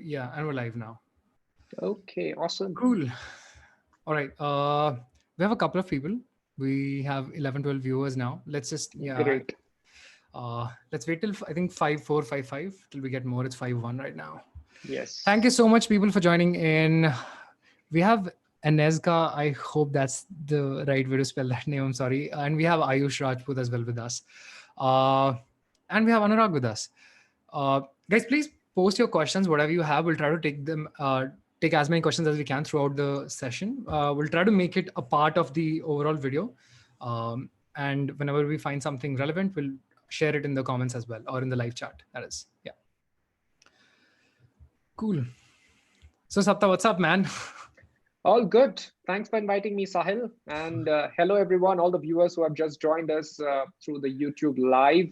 Yeah, and we're live now. Okay, awesome. Cool. All right. We have a couple of people. We have 11, 12 viewers now. Let's just, yeah, Great. let's wait till I think 5455 till we get more. It's 5-1 right now. Thank you Yes. so much, people, for joining in. We have Anezka. I hope that's the right way to spell that name. I'm sorry. And we have Ayush Rajput as well with us. Uh, and we have Anurag with us. Uh, Guys, please post your questions, whatever you have. We'll try to take them, take as many questions as we can throughout the session. We'll try to make it a part of the overall video. And whenever we find something relevant, we'll share it in the comments as well, or in the live chat. That is, yeah. Cool. So, Sapta, what's up, man? All good. Thanks for inviting me, Sahil. And hello, everyone, all the viewers who have just joined us through the YouTube live.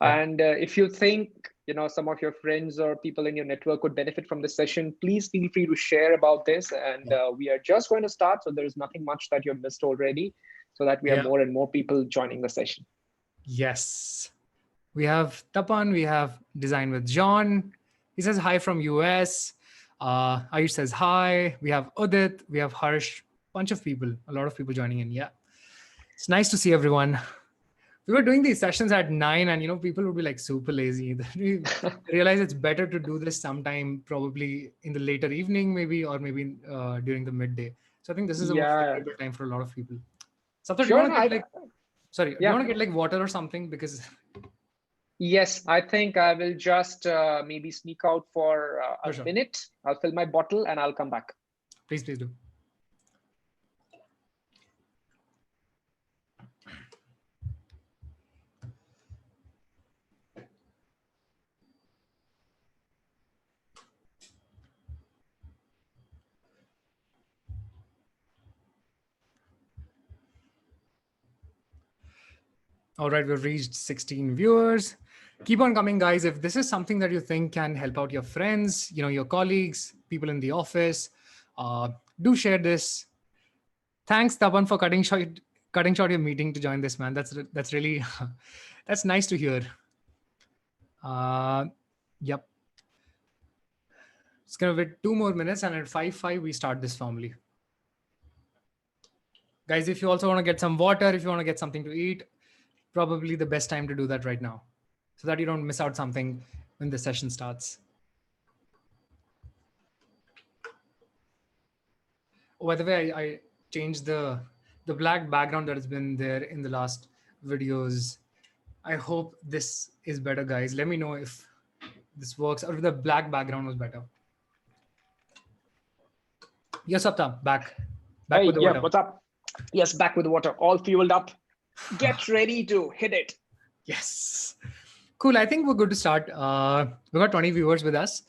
Yeah. And if you think, some of your friends or people in your network would benefit from this session, please feel free to share about this. And we are just going to start. So there is nothing much that you've missed already, so that we have Yeah. more and more people joining the session. Yes. We have Tapan. We have Design with John. He says hi from US. Ayush says hi. We have Udit. We have Harsh. Bunch of people. A lot of people joining in. Yeah. It's nice to see everyone. We were doing these sessions at 9 and people would be like super lazy. We realize it's better to do this sometime probably in the later evening maybe, or maybe during the midday. So I think this is a more Yeah, favorable time for a lot of people. Saptar, do you sure. want No, to get like, sorry, do you yeah. want to get like water or something? Because Yes, I think I will just maybe sneak out for for a sure. minute. I'll fill my bottle and I'll come back. Please, please do. All right, we've reached 16 viewers. Keep on coming, guys. If this is something that you think can help out your friends, your colleagues, people in the office, do share this. Thanks, Tapan, for cutting short your meeting to join this, man. That's really that's nice to hear. Uh, yep. It's gonna wait 2 more minutes, and at 5:05 we start this formally. Guys, if you also want to get some water, if you want to get something to eat, probably the best time to do that right now, so that you don't miss out something when the session starts. Oh, by the way, I changed the black background that has been there in the last videos. I hope this is better, guys. Let me know if this works or if the black background was better. Yes, Sapta, back Hey, with the yeah, water. what's up? Yes, back with the water, all fueled up. Get ready to hit it. Yes. Cool. I think we're good to start. We've got 20 viewers with us,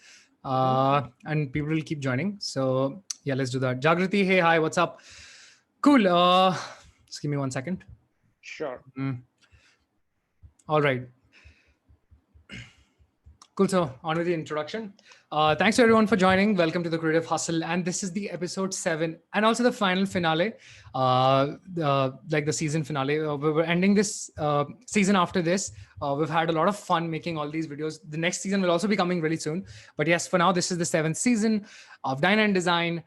and people will keep joining. So yeah, let's do that. Jagriti, hey, hi, what's up? Cool. Just give me 1 second. Sure. All right. Cool. So on with the introduction. Thanks to everyone for joining. Welcome to the Creative Hustle, and this is the episode 7, and also the final finale, like the season finale. We're ending this season after this. We've had a lot of fun making all these videos. The next season will also be coming really soon. But yes, for now, this is the 7th season of Dine and Design.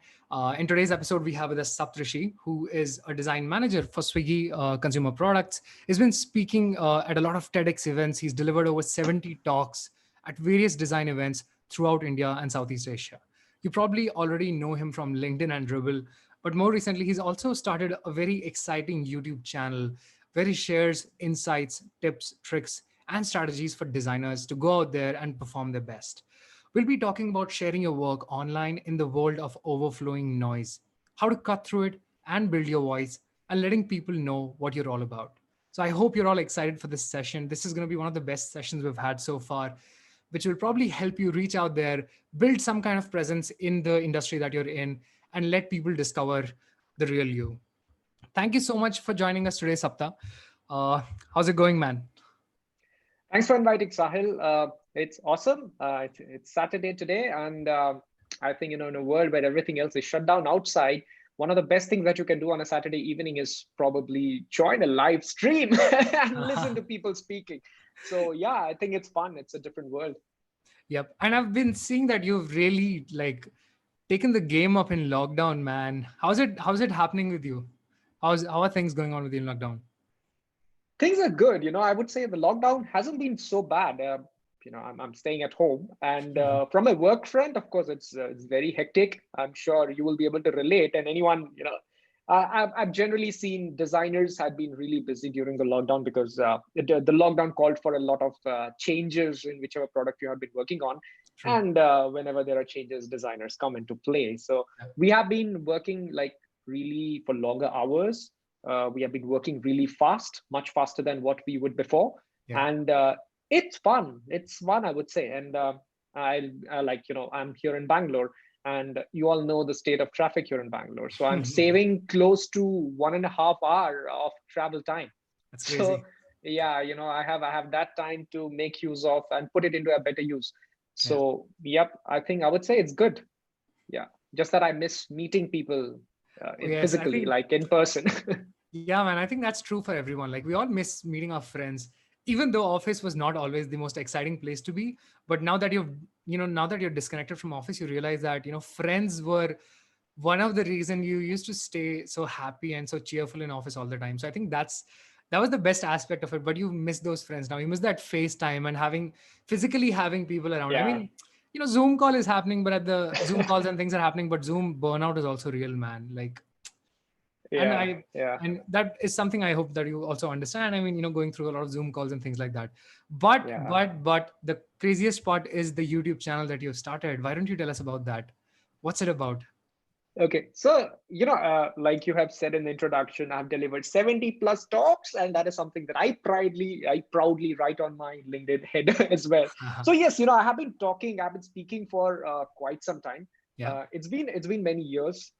In today's episode, we have with us Saptarshi, who is a design manager for Swiggy Consumer Products. He's been speaking at a lot of TEDx events. He's delivered over 70 talks at various design events throughout India and Southeast Asia. You probably already know him from LinkedIn and Dribble, but more recently, he's also started a very exciting YouTube channel where he shares insights, tips, tricks, and strategies for designers to go out there and perform their best. We'll be talking about sharing your work online in the world of overflowing noise, how to cut through it and build your voice, and letting people know what you're all about. So I hope you're all excited for this session. This is going to be one of the best sessions we've had so far, which will probably help you reach out there, build some kind of presence in the industry that you're in, and let people discover the real you. Thank you so much for joining us today, Sapta. How's it going, man? Thanks for inviting, Sahil. It's awesome. It's Saturday today, and I think in a world where everything else is shut down outside, one of the best things that you can do on a Saturday evening is probably join a live stream and listen to people speaking. So yeah, I think it's fun. It's a different world. Yep. And I've been seeing that you've really taken the game up in lockdown, man. How's it happening with you? How are things going on with you in lockdown? Things are good. I would say the lockdown hasn't been so bad. I'm staying at home, and Mhm. from a work front, of course, it's very hectic. I'm sure you will be able to relate. And anyone, I've generally seen designers had been really busy during the lockdown because the lockdown called for a lot of changes in whichever product you have been working on, True. and whenever there are changes, designers come into play. So Yeah. we have been working like really for longer hours. We have been working really fast, much faster than what we would before, Yeah. and it's fun. It's fun, I would say. And I like, I'm here in Bangalore, and you all know the state of traffic here in Bangalore. So I'm saving close to 1.5 hour of travel time. That's So crazy. yeah, I have that time to make use of and put it into a better use. Yeah. So yep, I would say it's good. Yeah, just that I miss meeting people Oh, in yes. I physically, think, like in person. yeah, man. I think that's true for everyone. Like we all miss meeting our friends, even though office was not always the most exciting place to be. But now that you're disconnected from office, you realize that, friends were one of the reason you used to stay so happy and so cheerful in office all the time. So I think that was the best aspect of it. But you miss those friends now. You miss that FaceTime and physically having people around. I Yeah. mean, Zoom call is happening, but at the Zoom calls and things are happening, but Zoom burnout is also real, man. And Yeah, I yeah, and that is something I hope that you also understand. I mean, going through a lot of Zoom calls and things like that. But yeah. but the craziest part is the YouTube channel that you've started. Why don't you tell us about that? What's it about? Okay, so like you have said in the introduction, I've delivered 70 plus talks, and that is something that I proudly write on my LinkedIn header as well. Uh-huh. So yes, I've been speaking for quite some time. Yeah. It's been many years,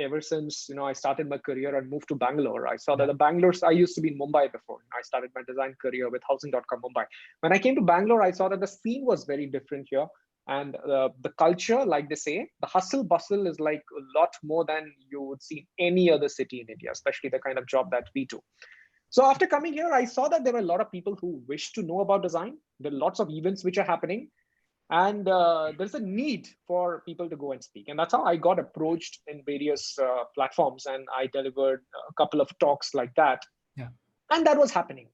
ever since I started my career and moved to Bangalore. I saw that Yeah. I used to be in Mumbai before. I started my design career with Housing.com Mumbai. When I came to Bangalore, I saw that the scene was very different here, and the culture, like they say, the hustle bustle is like a lot more than you would see in any other city in India, especially the kind of job that we do. So after coming here, I saw that there were a lot of people who wish to know about design. There are lots of events which are happening, and there's a need for people to go and speak. And that's how I got approached in various platforms, and I delivered a couple of talks like that. Yeah. And that was happening.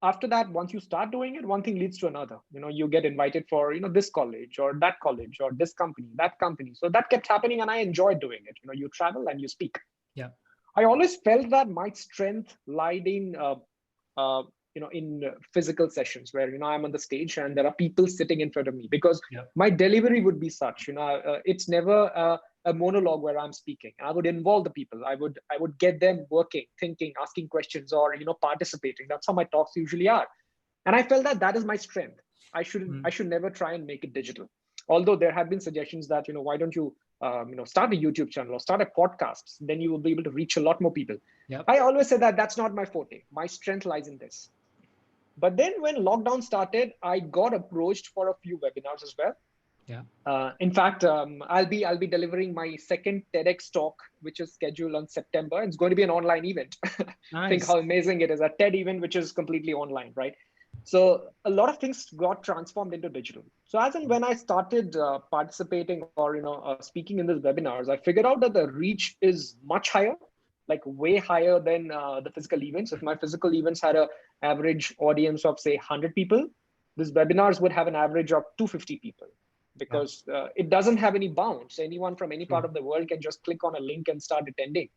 After that, once you start doing it, one thing leads to another. You get invited for this college or that college or this company, that company. So that kept happening, and I enjoyed doing it. You travel and you speak. Yeah. I always felt that my strength lied in physical sessions where I'm on the stage and there are people sitting in front of me, because Yeah. my delivery would be such. It's never a monologue where I'm speaking. I would involve the people. I would get them working, thinking, asking questions, or participating. That's how my talks usually are, and I felt that that is my strength. I Mm. should never try and make it digital. Although there have been suggestions that why don't you start a YouTube channel or start a podcast, then you will be able to reach a lot more people. Yep. I always say that that's not my forte. My strength lies in this. But then when lockdown started, I got approached for a few webinars as well. Yeah. In fact, I'll be delivering my second TEDx talk, which is scheduled on September. It's going to be an online event. Think Nice. how amazing it is, a TED event which is completely online, right? So a lot of things got transformed into digital. So as and when I started participating or speaking in these webinars, I figured out that the reach is much higher, like way higher than the physical events. If my physical events had a average audience of say 100 people, these webinars would have an average of 250 people, Yeah. because it doesn't have any bounds. Anyone from any part True. of the world can just click on a link and start attending.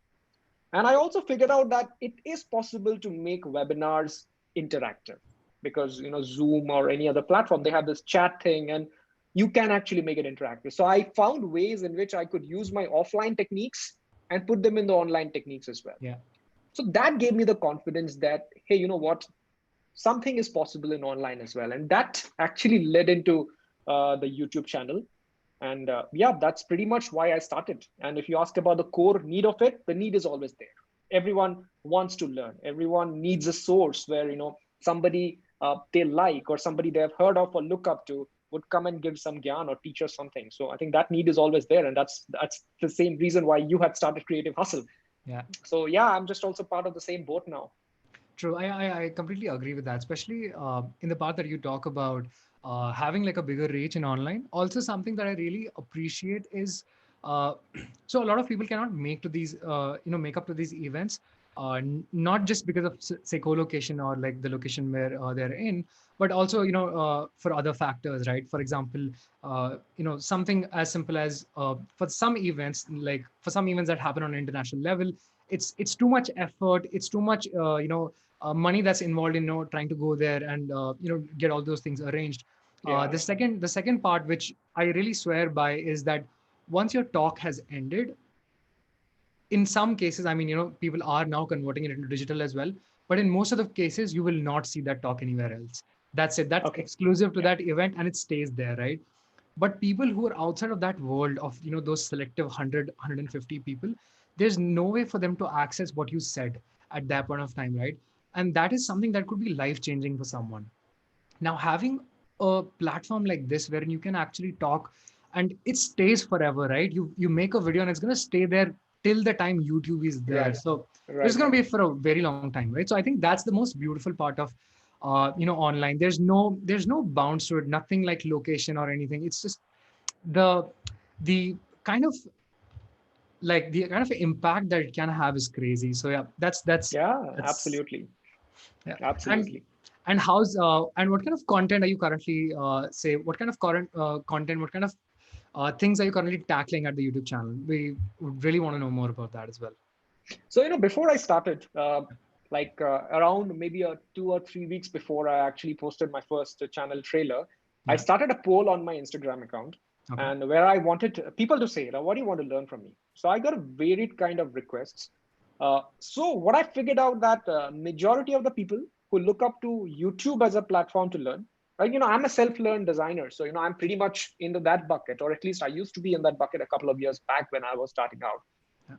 And I also figured out that it is possible to make webinars interactive, because Zoom or any other platform, they have this chat thing, and you can actually make it interactive. So I found ways in which I could use my offline techniques and put them in the online techniques as well. Yeah. So that gave me the confidence that, hey, you know what, something is possible in online as well. And that actually led into the YouTube channel. And yeah, that's pretty much why I started. And if you ask about the core need of it, the need is always there. Everyone wants to learn. Everyone needs a source where somebody they like, or somebody they have heard of or look up to, would come and give some gyan or teach us something. So I think that need is always there, and that's the same reason why you had started Creative Hustle. Yeah. So yeah, I'm just also part of the same boat now. True. I completely agree with that, especially in the part that you talk about. having like a bigger reach in online. Also, something that I really appreciate is uh, so a lot of people cannot make to these make up to these events, not just because of say co-location or like the location where they're in, but also for other factors, right? For example, something as simple as for some events, like for some events that happen on an international level, it's too much effort, it's too much money that's involved in trying to go there and get all those things arranged. Yeah. The second part, which I really swear by, is that once your talk has ended, in some cases, I mean, people are now converting it into digital as well, but in most of the cases you will not see that talk anywhere else. That's it, that's Okay. exclusive to Yeah. that event and it stays there, right? But people who are outside of that world of those selective 100 people, there's no way for them to access what you said at that point of time, right? And that is something that could be life changing for someone. Now, having a platform like this wherein you can actually talk and it stays forever, right? You make a video and it's going to stay there till the time YouTube is there. Right. So it's Right. going to Right. be for a very long time, right? So I think that's the most beautiful part of online. There's no bounds to it, nothing like location or anything. It's just the the kind of the kind of impact that it can have is crazy. So yeah, Yeah. that's Absolutely. yeah. and Absolutely. and what kind of content are you currently say what kind of current content, what kind of things are you currently tackling at the YouTube channel? We would really want to know more about that as well. So, before I started, around maybe 2 or 3 weeks before I actually posted my first channel trailer, I Yeah. started a poll on my Instagram account, Okay. and where I wanted people to say, what do you want to learn from me? So I got a varied kind of requests. So what I figured out that majority of the people who look up to YouTube as a platform to learn, right? I'm a self-learned designer, so I'm pretty much into that bucket, or at least I used to be in that bucket a couple of years back when I was starting out. Yeah.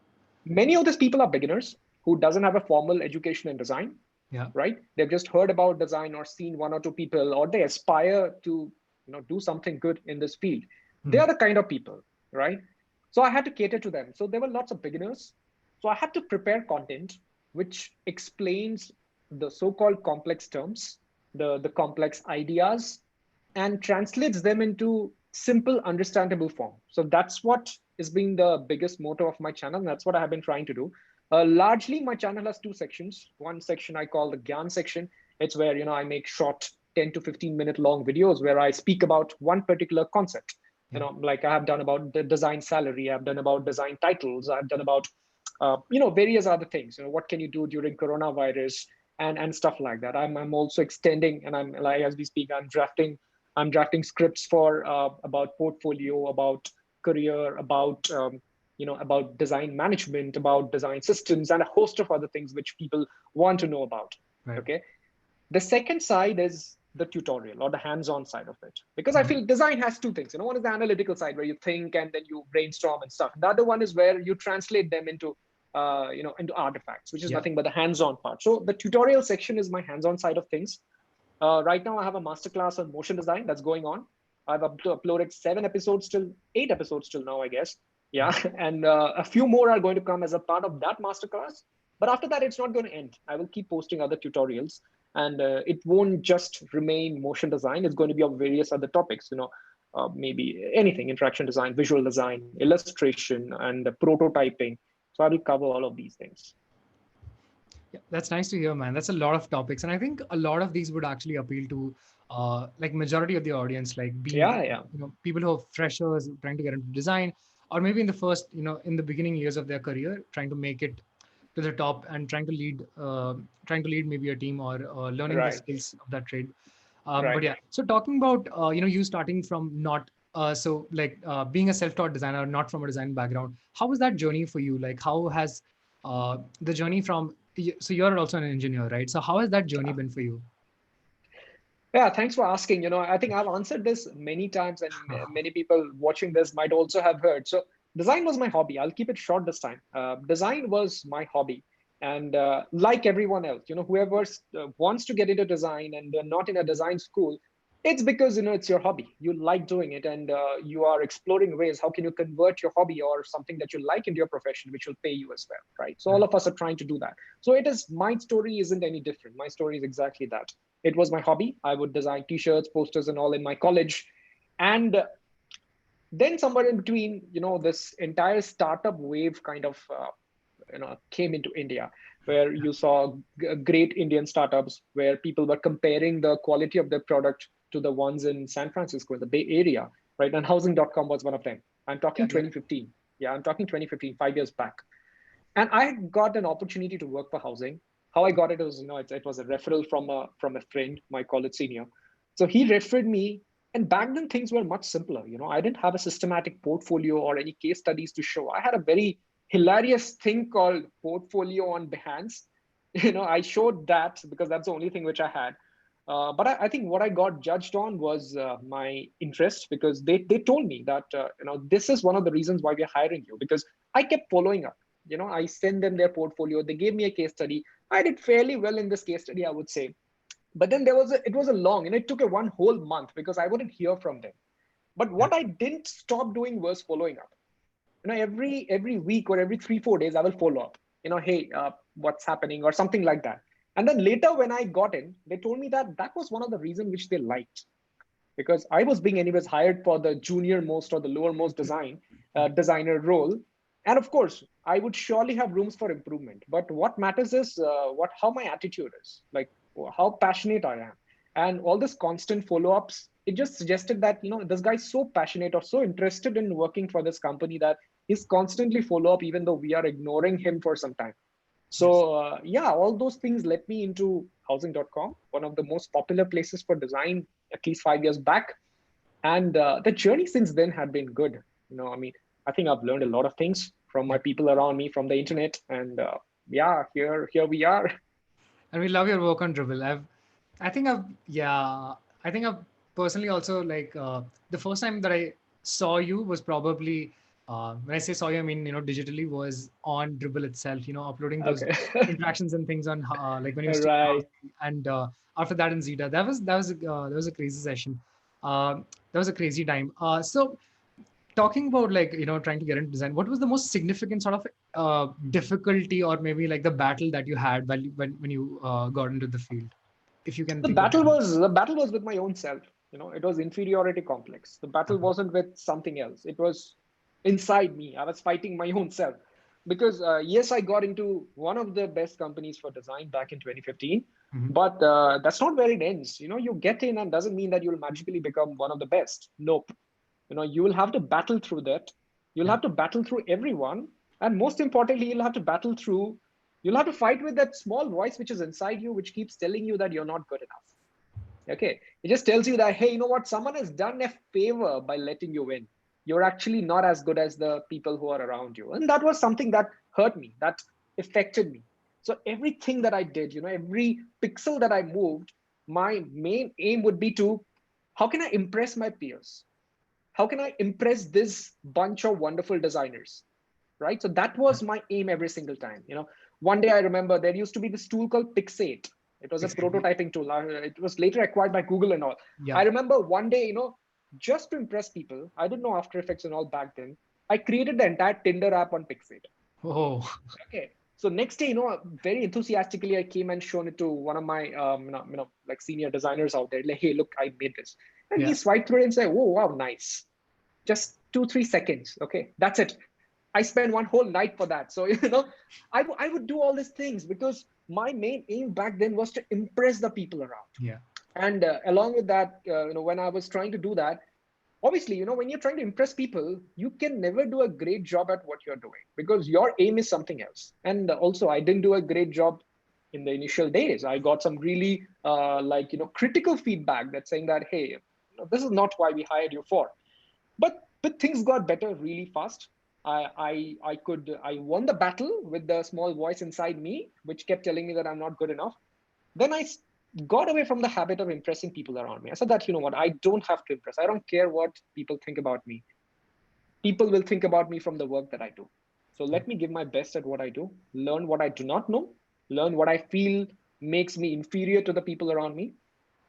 Many of these people are beginners who doesn't have a formal education in design, Yeah. right? They've just heard about design or seen one or two people, or they aspire to do something good in this field. They are Mhm. the kind of people, right? So I had to cater to them. So there were lots of beginners, so I had to prepare content which explains the so-called complex terms, the complex ideas, and translates them into simple, understandable form. So that's what is being the biggest motto of my channel. And that's what I have been trying to do. Largely, my channel has two sections. One section I call the Gyan section. It's where I make short 10 to 15-minute long videos where I speak about one particular concept. Yeah. Like I have done about the design salary, I've done about design titles, I've done about various other things. What can you do during coronavirus and stuff like that. I'm also extending, and I'm like as we speak, I'm drafting scripts for about portfolio, about career, about design management, about design systems, and a host of other things which people want to know about. Right. Okay. The second side is the tutorial or the hands-on side of it, because I Mhm. feel design has two things. One is the analytical side where you think and then you brainstorm and stuff. The other one is where you translate them into artifacts, which is Yeah. nothing but the hands-on part. So the tutorial section is my hands-on side of things. Right now, I have a masterclass on motion design that's going on. I've uploaded 7 episodes till 8 episodes till now, I guess. Yeah, and a few more are going to come as a part of that masterclass. But after that, it's not going to end. I will keep posting other tutorials, and it won't just remain motion design. It's going to be of various other topics. Maybe anything: interaction design, visual design, illustration, and prototyping. So I will cover all of these things. Yeah, that's nice to hear, man. That's a lot of topics, and I think a lot of these would actually appeal to like majority of the audience, like being Yeah, yeah, people who are freshers trying to get into design, or maybe in the first in the beginning years of their career, trying to make it to the top and trying to lead maybe a team or learning the right, skills of that trade. But right. yeah, so talking about you starting from not being a self-taught designer, not from a design background, how was that journey for you? Like, how has the journey from so you're also an engineer, right? So how has that journey been for you? Yeah, thanks for asking. I think I've answered this many times, and many people watching this might also have heard. So, design was my hobby. I'll keep it short this time. Design was my hobby. And like everyone else, whoever wants to get into design and they're not in a design school, It's because, it's your hobby. You like doing it, and you are exploring ways. How can you convert your hobby or something that you like into your profession, which will pay you as well, right? So all Right. of us are trying to do that. So it is, my story isn't any different. My story is exactly that. It was my hobby. I would design t-shirts, posters, and all in my college. And then somewhere in between, this entire startup wave kind of came into India, where you saw great Indian startups, where people were comparing the quality of their product to the ones in San Francisco, in the Bay Area, right? And housing.com was one of them. I'm talking Yeah. 2015. Yeah, I'm talking 2015, 5 years back. And I got an opportunity to work for housing. How I got it was, it was a referral from a friend, my college senior. So he referred me, and back then things were much simpler. I didn't have a systematic portfolio or any case studies to show. I had a very hilarious thing called portfolio on Behance. I showed that because that's the only thing which I had. But I think what I got judged on was my interest, because they told me that this is one of the reasons why we're hiring you, because I kept following up. I sent them their portfolio. They gave me a case study. I did fairly well in this case study, I would say. But then it was a long, it took a one whole month because I wouldn't hear from them. But Yeah. what I didn't stop doing was following up. Every week or every 3 4 days, I will follow up. Hey, what's happening or something like that. And then later when I got in, they told me that that was one of the reasons which they liked, because I was being anyways hired for the junior most or the lower most designer role. And of course, I would surely have rooms for improvement. But what matters is how my attitude is, like how passionate I am, and all this constant follow-ups. It just suggested that this guy's so passionate or so interested in working for this company that he's constantly follow up, even though we are ignoring him for some time. Yes. So yeah, all those things led me into housing.com, one of the most popular places for design at least 5 years back. And the journey since then had been good. I think I've learned a lot of things from my Yeah. people around me, from the internet, and yeah, here we are. And we love your work on Dribble. I think I've, yeah, I think I've personally also like the first time that I saw you was probably when I say saw you, I mean digitally was on Dribble itself. Uploading those Okay. interactions and things on like when you were still in Right. housing, and after that in Zeta, that was a crazy session. That was a crazy time. So talking about like trying to get into design, what was the most significant sort of difficulty or maybe like the battle that you had when you got into the field, if you can The think of battle one? was the battle was with my own self. It was inferiority complex. The battle Okay. wasn't with something else. It was inside me. I was fighting my own self, because yes, I got into one of the best companies for design back in 2015. Mhm. But that's not where it ends. You get in, and doesn't mean that you'll magically become one of the best. Nope. You will have to battle through that. You'll Yeah. have to battle through everyone, and most importantly, you'll have to fight with that small voice which is inside you, which keeps telling you that you're not good enough. Okay, it just tells you that, hey, you know what, someone has done a favor by letting you in. You're actually not as good as the people who are around you. And that was something that hurt me, that affected me. So everything that I did, every pixel that I moved, my main aim would be to, how can I impress my peers? How can I impress this bunch of wonderful designers? Right. So that was my aim every single time. One day I remember there used to be this tool called Pixate. It was a Exactly. prototyping tool. It was later acquired by Google and all. Yeah. I remember one day, just to impress people, I didn't know After Effects and all back then. I created the entire Tinder app on Pixate. Oh. Okay. So next day, very enthusiastically, I came and shown it to one of my, like senior designers out there. Like, hey, look, I made this. And he Yeah. swiped through it and said, "Oh, wow, nice. Just 2 3 seconds. Okay, that's it." I spent one whole night for that. So, I would do all these things because my main aim back then was to impress the people around. Yeah. And along with that, when I was trying to do that, obviously, when you're trying to impress people, you can never do a great job at what you're doing because your aim is something else. And also, I didn't do a great job in the initial days. I got some really critical feedback that's saying that, hey, this is not why we hired you for. But things got better really fast. I won the battle with the small voice inside me, which kept telling me that I'm not good enough. Then got away from the habit of impressing people around me. I said that, you know what, I don't have to impress. I don't care what people think about me. People will think about me from the work that I do. So Yeah. let me give my best at what I do, learn what I do not know, learn what I feel makes me inferior to the people around me,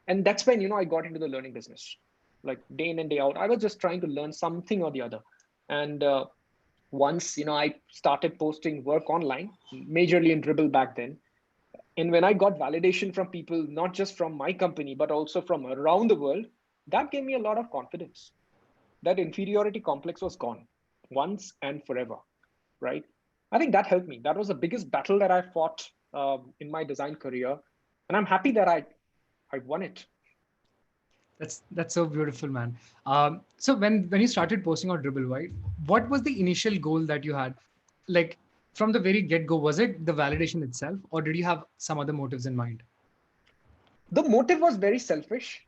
And that's when, I got into the learning business. Like day in and day out, I was just trying to learn something or the other. And once, I started posting work online, majorly in Dribble back then. And when I got validation from people, not just from my company, but also from around the world, that gave me a lot of confidence. That inferiority complex was gone once and forever, right? I think that helped me. That was the biggest battle that I fought in my design career. And I'm happy that I won it. That's so beautiful, man. So when you started posting on Dribble, right, what was the initial goal that you had? Like from the very get-go, was it the validation itself, or did you have some other motives in mind? The motive was very selfish.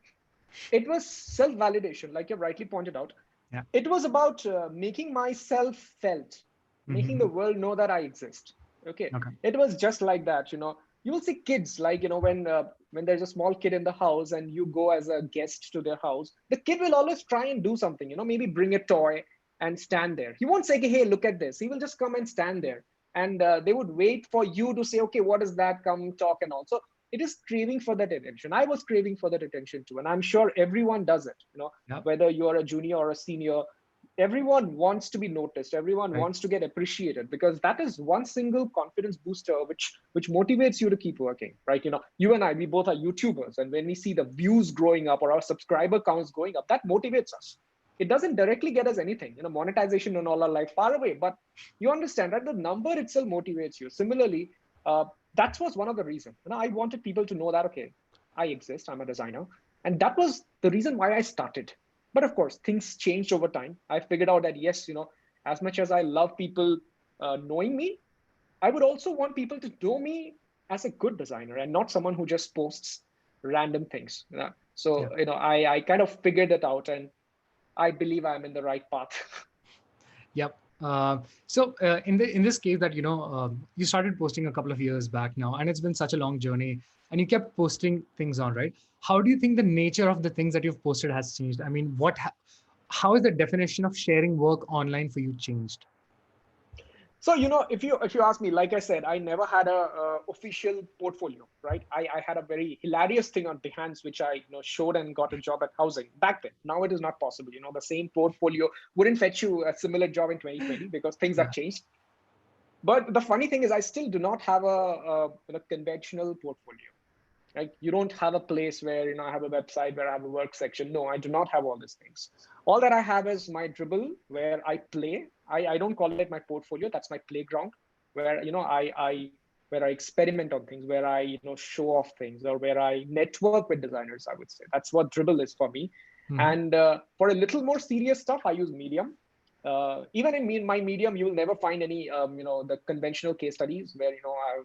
It was self-validation, like you rightly pointed out. Yeah. It was about making myself felt, making the Mm-hmm. world know that I exist. Okay, Okay. it was just like that. You will see kids, like, when there's a small kid in the house and you go as a guest to their house, the kid will always try and do something. Maybe bring a toy and stand there. He won't say, hey, look at this. He will just come and stand there, and they would wait for you to say, okay, what is that? Come talk. And also, it is craving for that attention. I was craving for that attention too, and I'm sure everyone does it. Yep. Whether you are a junior or a senior, everyone wants to be noticed, everyone Right. wants to get appreciated, because that is one single confidence booster which motivates you to keep working, right? You and I, we both are YouTubers, and when we see the views growing up or our subscriber counts going up, that motivates us. It doesn't directly get us anything, monetization and all are like far away, but you understand that the number itself motivates you. Similarly, that was one of the reasons. I wanted people to know that, okay, I exist, I'm a designer, and that was the reason why I started. But of course, things changed over time. I figured out that yes, as much as I love people knowing me, I would also want people to know me as a good designer and not someone who just posts random things. Yeah. So I kind of figured it out, and I believe I'm in the right path. Yep. So in this case that you started posting a couple of years back now, and it's been such a long journey, and you kept posting things on, right? How do you think the nature of the things that you've posted has changed? I mean, how is the definition of sharing work online for you changed? So if you ask me, like I said, I never had a official portfolio, right? I had a very hilarious thing on Behance, which I showed and got a job at housing back then. Now it is not possible. The same portfolio wouldn't fetch you a similar job in 2020 because things have Yeah. changed. But the funny thing is, I still do not have a conventional portfolio. Like, you don't have a place where I have a website where I have a work section. No, I do not have all these things. All that I have is my Dribble, where I play. I don't call it my portfolio. That's my playground, where where I experiment on things, where I show off things, or where I network with designers. I would say that's what Dribble is for me. Mhm. And for a little more serious stuff, I use Medium. Even in my Medium, you will never find any the conventional case studies where I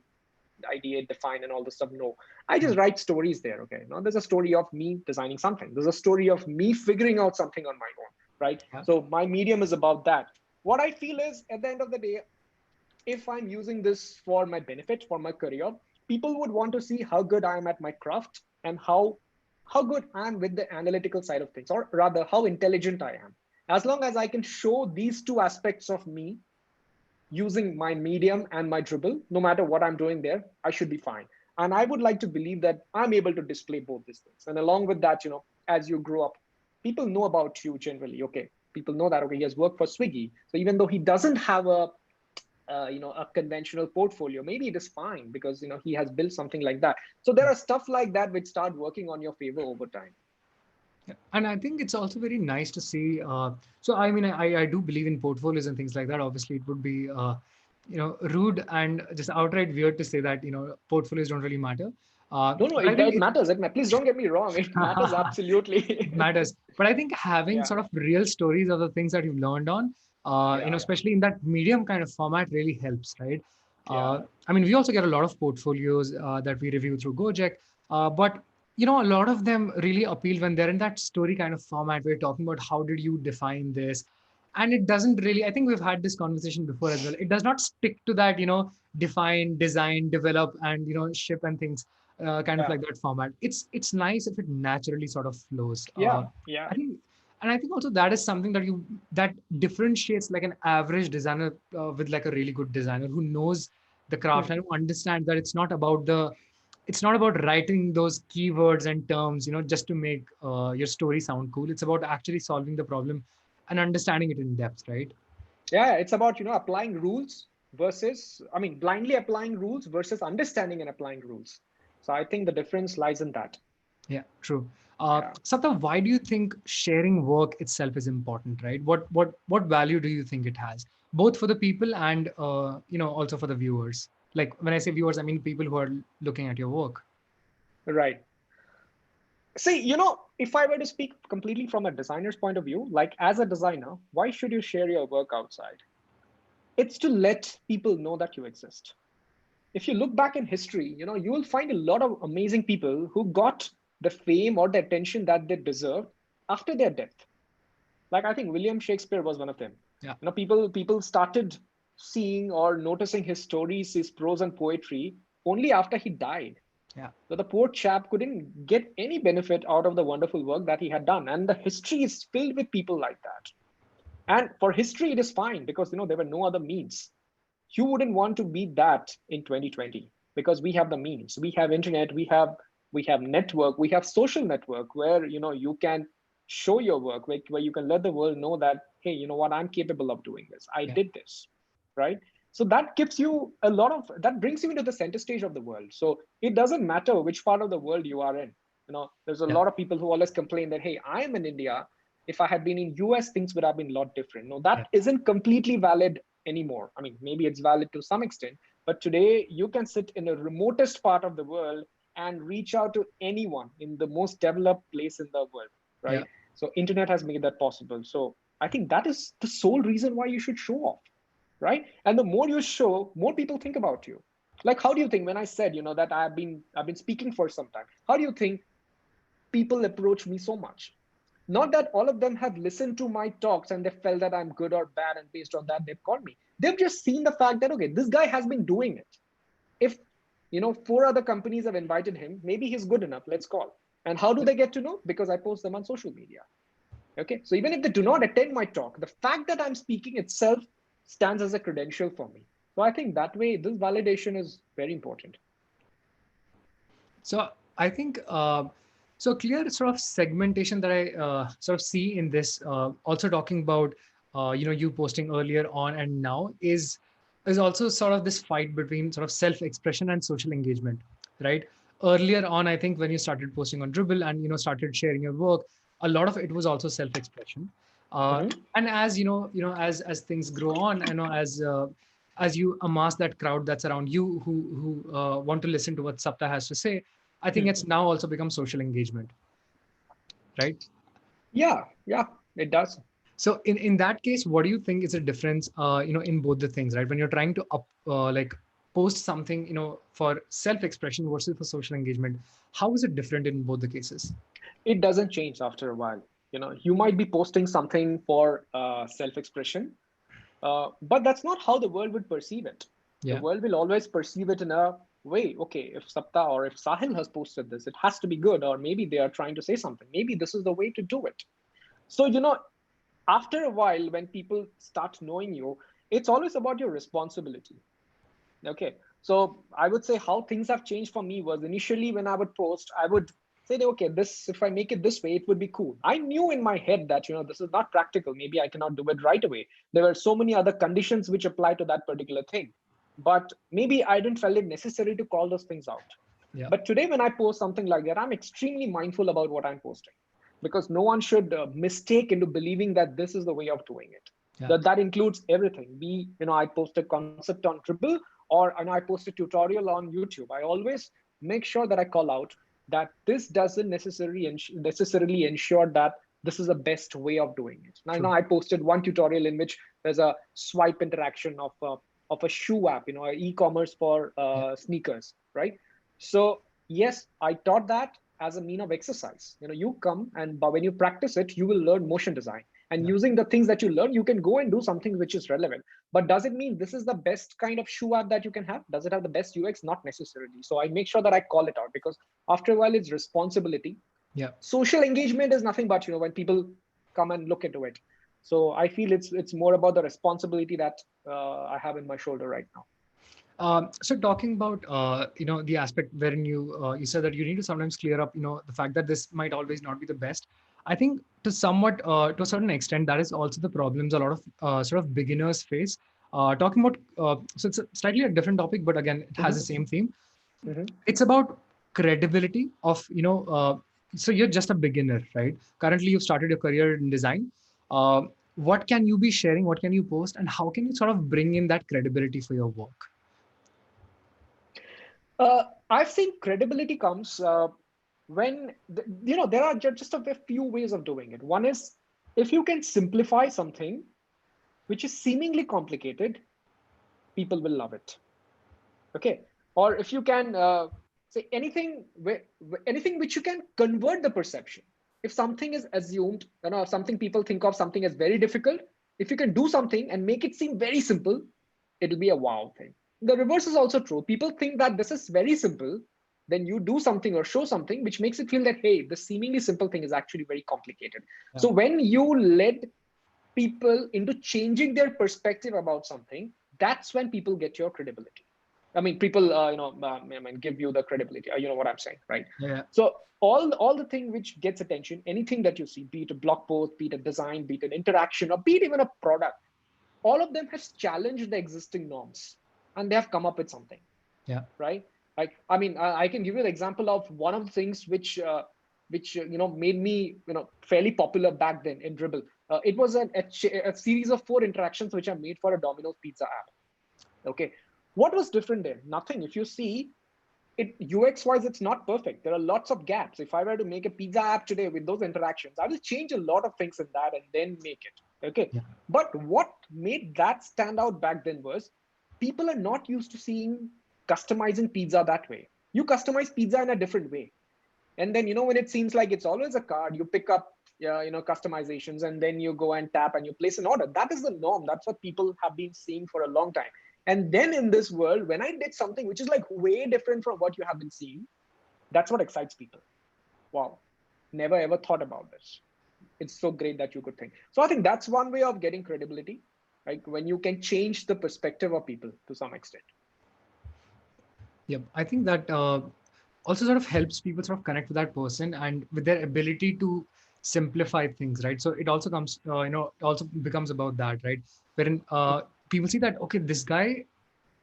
ideate, define, and all this stuff. No, I Yeah. just write stories there. Okay, there's a story of me designing something. There's a story of me figuring out something on my own, right? Yeah. So my Medium is about that. What I feel is, at the end of the day, if I'm using this for my benefit, for my career, people would want to see how good I am at my craft, and how good I am with the analytical side of things, or rather how intelligent I am. As long as I can show these two aspects of me using my Medium and my Dribble, no matter what I'm doing there, I should be fine. And I would like to believe that I'm able to display both these things. And along with that, as you grow up, people know about you generally. Okay, people know that, okay, he has worked for Swiggy. So even though he doesn't have a conventional portfolio, maybe it is fine because he has built something like that. So there are stuff like that which start working on your favor over time. Yeah. And I think it's also very nice to see. So I mean, I do believe in portfolios and things like that. Obviously, it would be rude and just outright weird to say that portfolios don't really matter. No, no, But I think it matters. Please don't get me wrong. It matters it absolutely. matters. But I think having Yeah, sort of real stories of the things that you've learned on, yeah, yeah, especially in that medium kind of format, really helps, right? yeah. I mean, we also get a lot of portfolios that we review through Gojek, but a lot of them really appeal when they're in that story kind of format. We're talking about how did you define this, and it doesn't really. I think we've had this conversation before as well. It does not stick to that, define, design, develop, and ship and things kind of Yeah, like that format. It's nice if it naturally sort of flows. yeah, yeah, I think, and I think also that is something that differentiates like an average designer with like a really good designer who knows the craft hmm, and who understands that it's not about the it's not about writing those keywords and terms, just to make your story sound cool. It's about actually solving the problem and understanding it in depth, right? Yeah, it's about, applying rules versus, I mean, blindly applying rules versus understanding and applying rules. So I think the difference lies in that. Yeah, true. Yeah. Sapta, why do you think sharing work itself is important, right? What value do you think it has, both for the people and also for the viewers? Like when I say viewers, I mean people who are looking at your work. Right. See, if I were to speak completely from a designer's point of view, like as a designer, why should you share your work outside? It's to let people know that you exist. If you look back in history, you will find a lot of amazing people who got the fame or the attention that they deserved after their death. Like I think William Shakespeare was one of them. Yeah, People started seeing or noticing his stories, his prose and poetry only after he died. yeah, So the poor chap couldn't get any benefit out of the wonderful work that he had done. And the history is filled with people like that. And for history, it is fine because there were no other means. You wouldn't want to be that in 2020 because we have the means. We have internet, we have network, we have social network where you can show your work, where you can let the world know that, hey, you know what, I'm capable of doing this. I yeah, did this, right? So that gives you a lot of that brings you into the center stage of the world. So it doesn't matter which part of the world you are in. There's a yeah, lot of people who always complain that, hey, I am in India. If I had been in US, things would have been a lot different. No, yeah, that isn't completely valid anymore. I mean, maybe it's valid to some extent, but today you can sit in the remotest part of the world and reach out to anyone in the most developed place in the world, yeah. right? So internet has made that possible. So I think that is the sole reason why you should show off, right? And the more you show, more people think about you. Like, how do you think when I said, that I've been speaking for some time? How do you think people approach me so much? Not that all of them have listened to my talks and they felt that I'm good or bad, and based on that, they've called me. They've just seen the fact that, okay, this guy has been doing it. If, four other companies have invited him, maybe he's good enough. Let's call. And how do they get to know? Because I post them on social media. Okay. So even if they do not attend my talk, the fact that I'm speaking itself stands as a credential for me. So I think that way, this validation is very important. So I think so clear sort of segmentation that I sort of see in this. Also talking about you posting earlier on and now is also sort of this fight between sort of self-expression and social engagement, right? Earlier on, I think when you started posting on Dribble and started sharing your work, a lot of it was also self-expression. Uh, Mhm. and as as things grow on, as you amass that crowd that's around you who want to listen to what Sapta has to say, I think it's now also become social engagement, right? Yeah, yeah, it does. So in that case, what do you think is the difference, in both the things, right? When you're trying to like post something, for self-expression versus for social engagement, how is it different in both the cases? It doesn't change after a while. You might be posting something for self-expression, but that's not how the world would perceive it. The Yeah, world will always perceive it in a way, okay, if Sapta or if Sahil has posted this, it has to be good, or maybe they are trying to say something. Maybe this is the way to do it. So, after a while, when people start knowing you, it's always about your responsibility. Okay. So I would say how things have changed for me was initially when I would post, I would say, okay, this, if I make it this way, it would be cool. I knew in my head that, this is not practical. Maybe I cannot do it right away. There were so many other conditions which apply to that particular thing. But maybe I didn't feel it necessary to call those things out. yeah, But today, when I post something like that, I'm extremely mindful about what I'm posting because no one should mistake into believing that this is the way of doing it. yeah, That includes everything. I post a concept on Dribble or and I post a tutorial on YouTube. I always make sure that I call out that this doesn't necessarily ensure that this is the best way of doing it. Now, true. I posted one tutorial in which there's a swipe interaction of a shoe app, e-commerce for Yeah, sneakers, right? So yes, I taught that as a mean of exercise. You come and but when you practice it, you will learn motion design. And yeah, using the things that you learn, you can go and do something which is relevant. But does it mean this is the best kind of shoe app that you can have? Does it have the best UX? Not necessarily. So I make sure that I call it out because after a while, it's responsibility. yeah. Social engagement is nothing but when people come and look into it. So I feel it's more about the responsibility that I have in my shoulder right now. So talking about the aspect wherein you said that you need to sometimes clear up the fact that this might always not be the best. I think to somewhat to a certain extent that is also the problems a lot of sort of beginners face. Talking about so it's a slightly a different topic, but again it has the Hmm. same theme. Hmm. It's about credibility of so you're just a beginner, right? Currently you've started your career in design. uh, what can you be sharing, what can you post, and how can you sort of bring in that credibility for your work? I've seen credibility comes when there are just a few ways of doing it. One is if you can simplify something which is seemingly complicated, people will love it. Okay, or if you can say anything which you can convert the perception. If something is assumed, something people think of something as very difficult, if you can do something and make it seem very simple, it'll be a wow thing. The reverse is also true. People think that this is very simple, then you do something or show something which makes it feel that, hey, the seemingly simple thing is actually very complicated. Yeah. So when you led people into changing their perspective about something, that's when people get your credibility. I mean, people, I mean, give you the credibility. You know what I'm saying, right? Yeah. So all the thing which gets attention, anything that you see, be it a blog post, be it a design, be it an interaction, or be it even a product, all of them has challenged the existing norms, and they have come up with something, Yeah. right? Like, I mean, I can give you the example of one of the things which made me fairly popular back then in Dribble. It was a series of 4 interactions which I made for a Domino's pizza app. Okay, what was different there? Nothing. If you see it, UX wise, it's not perfect. There are lots of gaps. If I were to make a pizza app today with those interactions, I will change a lot of things in that and then make it. Okay, Yeah. but what made that stand out back then was people are not used to seeing customizing pizza that way. You customize pizza in a different way, and then when it seems like it's always a card, you pick up customizations, and then you go and tap and you place an order. That is the norm. That's what people have been seeing for a long time. And then in this world, when I did something which is like way different from what you have been seeing, that's what excites people. Wow, never ever thought about this. It's so great that you could think. So I think that's one way of getting credibility, like when you can change the perspective of people to some extent. Yep. I think that also sort of helps people sort of connect with that person and with their ability to simplify things, right? So it also comes, it also becomes about that, right? Wherein people see that, okay, this guy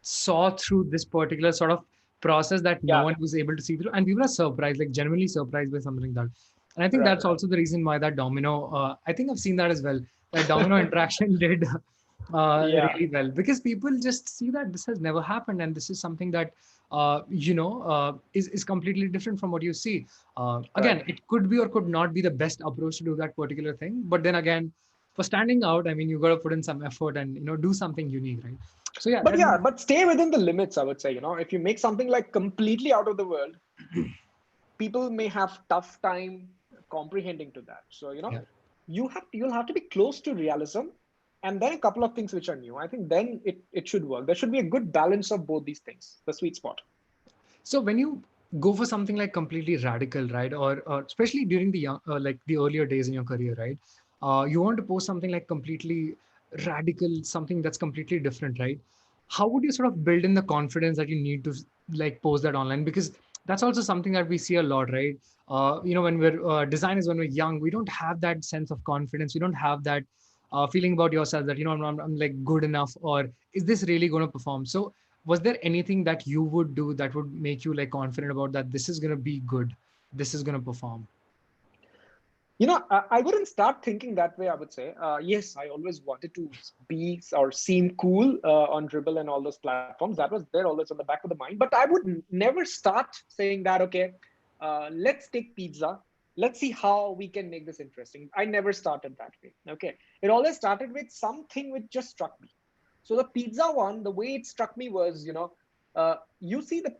saw through this particular sort of process that no Yeah, one was able to see through, and people are surprised, like genuinely surprised by something like that. And I think right. that's also the reason why that domino, I think I've seen that as well, that domino interaction did Yeah, really well, because people just see that this has never happened and this is something that is completely different from what you see. right. Again, it could be or could not be the best approach to do that particular thing, but then again, for standing out, I mean, you got to put in some effort and do something unique, right? So yeah, But yeah, and but stay within the limits, I would say. If you make something like completely out of the world, people may have tough time comprehending to that. So yeah. you'll have to be close to realism, and then a couple of things which are new. I think then it should work. There should be a good balance of both these things, the sweet spot. So when you go for something like completely radical, right, or especially during the young, like the earlier days in your career, right, you want to post something like completely radical, something that's completely different, right? How would you sort of build in the confidence that you need to like post that online? Because that's also something that we see a lot, right? When we're designers, when we're young, we don't have that sense of confidence. We don't have that feeling about yourself that I'm like good enough, or is this really going to perform? So was there anything that you would do that would make you like confident about that this is going to be good, this is going to perform? I wouldn't start thinking that way. I would say, yes, I always wanted to be or seem cool on Dribble and all those platforms. That was there always on the back of the mind. But I would never start saying that, okay, let's take pizza. Let's see how we can make this interesting. I never started that way. Okay. It always started with something which just struck me. So the pizza one, the way it struck me was, you see the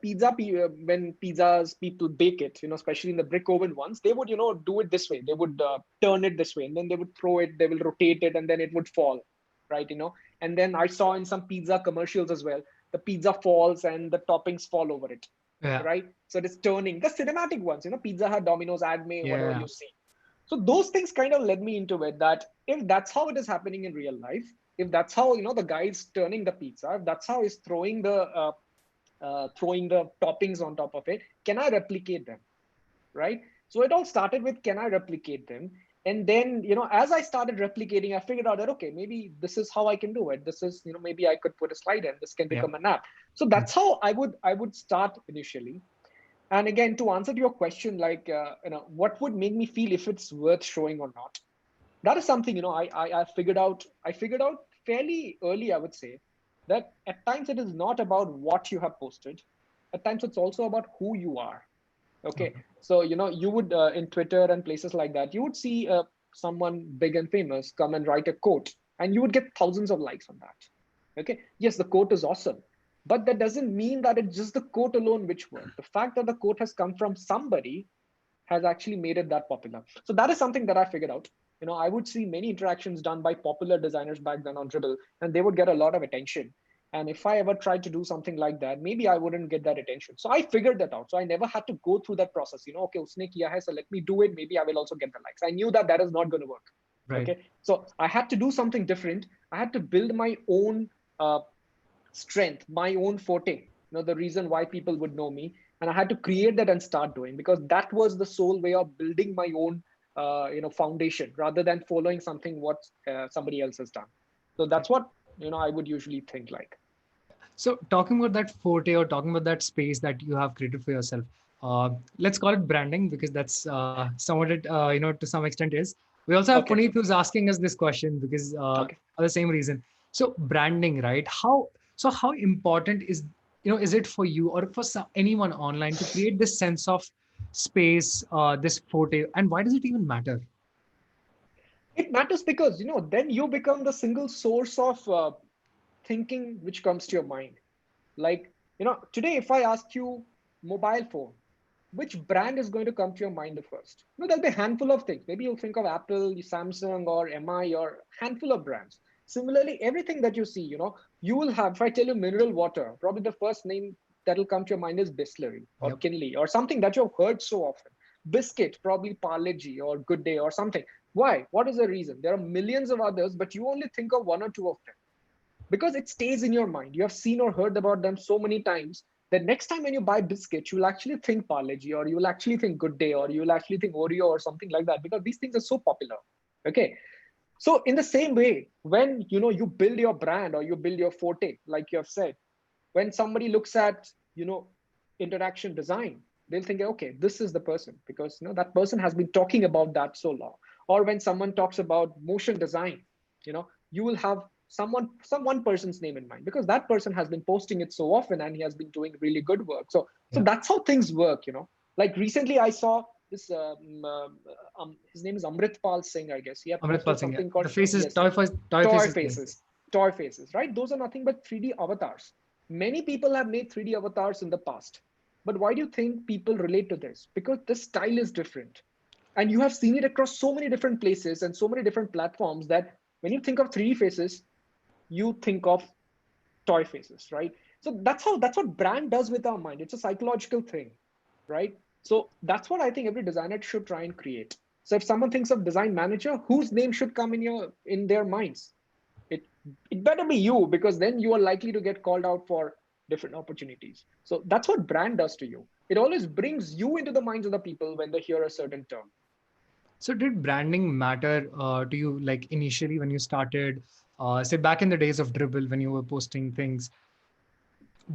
when pizzas people bake it, especially in the brick oven ones, they would, do it this way. They would turn it this way, and then they would throw it, they will rotate it, and then it would fall, right? And then I saw in some pizza commercials as well, the pizza falls and the toppings fall over it, Yeah. right? So it is turning the cinematic ones, Pizza Hut, Domino's, Adme, whatever Yeah. you see. So those things kind of led me into it, that if that's how it is happening in real life, if that's how the guy is turning the pizza, if that's how he's throwing the throwing the toppings on top of it. Can I replicate them? Right? So it all started with, can I replicate them? And then, as I started replicating, I figured out that, okay, maybe this is how I can do it. This is, maybe I could put a slide in, this can Yeah. become an app. So that's how I would start initially. And again, to answer to your question, like, what would make me feel if it's worth showing or not? That is something, I figured out fairly early, I would say, that at times it is not about what you have posted. At times it's also about who you are. Okay. Okay. So, you would, in Twitter and places like that, you would see someone big and famous come and write a quote, and you would get thousands of likes on that. Okay. Yes, the quote is awesome, but that doesn't mean that it's just the quote alone which worked. The fact that the quote has come from somebody has actually made it that popular. So that is something that I figured out. I would see many interactions done by popular designers back then on Dribble, and they would get a lot of attention. And if I ever tried to do something like that, maybe I wouldn't get that attention. So I figured that out. So I never had to go through that process. Okay, usne kiya hai, so let me do it. Maybe I will also get the likes. I knew that that is not going to work. Right. Okay, so I had to do something different. I had to build my own strength, my own forte. The reason why people would know me, and I had to create that and start doing, because that was the sole way of building my own, foundation, rather than following something what somebody else has done. So that's what I would usually think like. So talking about that forte or talking about that space that you have created for yourself, let's call it branding, because that's somewhat it, to some extent is. We also have Okay. Puneet who's asking us this question because Okay. for the same reason. So branding, right? How important is it for you or for anyone online to create this sense of space, this forte, and why does it even matter? It matters because then you become the single source of thinking which comes to your mind. Like, today if I ask you mobile phone, which brand is going to come to your mind the first? There'll be a handful of things. Maybe you'll think of Apple, Samsung, or MI, or handful of brands. Similarly, everything that you see, you will have, if I tell you mineral water, probably the first name that'll come to your mind is Bisleri or Yep. Kinley or something that you've heard so often. Biscuit, probably Parle-G or Good Day or something. Why? What is the reason? There are millions of others, but you only think of one or two of them because it stays in your mind. You have seen or heard about them so many times that next time when you buy biscuits, you'll actually think Parle-G, or you'll actually think Good Day, or you'll actually think Oreo or something like that, because these things are so popular. Okay. So in the same way, when you build your brand or you build your forte, like you have said, when somebody looks at interaction design, they'll think, okay, this is the person, because that person has been talking about that so long. Or when someone talks about motion design, you will have some one person's name in mind, because that person has been posting it so often and he has been doing really good work. So Yeah. that's how things work. Like recently I saw this his name is Amritpal Singh, I guess. He had Amritpal posted Singh. Yeah. something called, The faces, yes, toy toy faces thing. faces. Toy faces, right? Those are nothing but 3D avatars. Many people have made 3D avatars in the past, but why do you think people relate to this? Because the style is different, and you have seen it across so many different places and so many different platforms that when you think of 3D faces, you think of toy faces, right? So that's what brand does with our mind. It's a psychological thing, right? So that's what I think every designer should try and create. So if someone thinks of design manager, whose name should come in their minds? it it better be you, because then you are likely to get called out for different opportunities. So that's what brand does to you. It always brings you into the minds of the people when they hear a certain term. So did branding matter to you, like initially when you started, say back in the days of Dribble when you were posting things?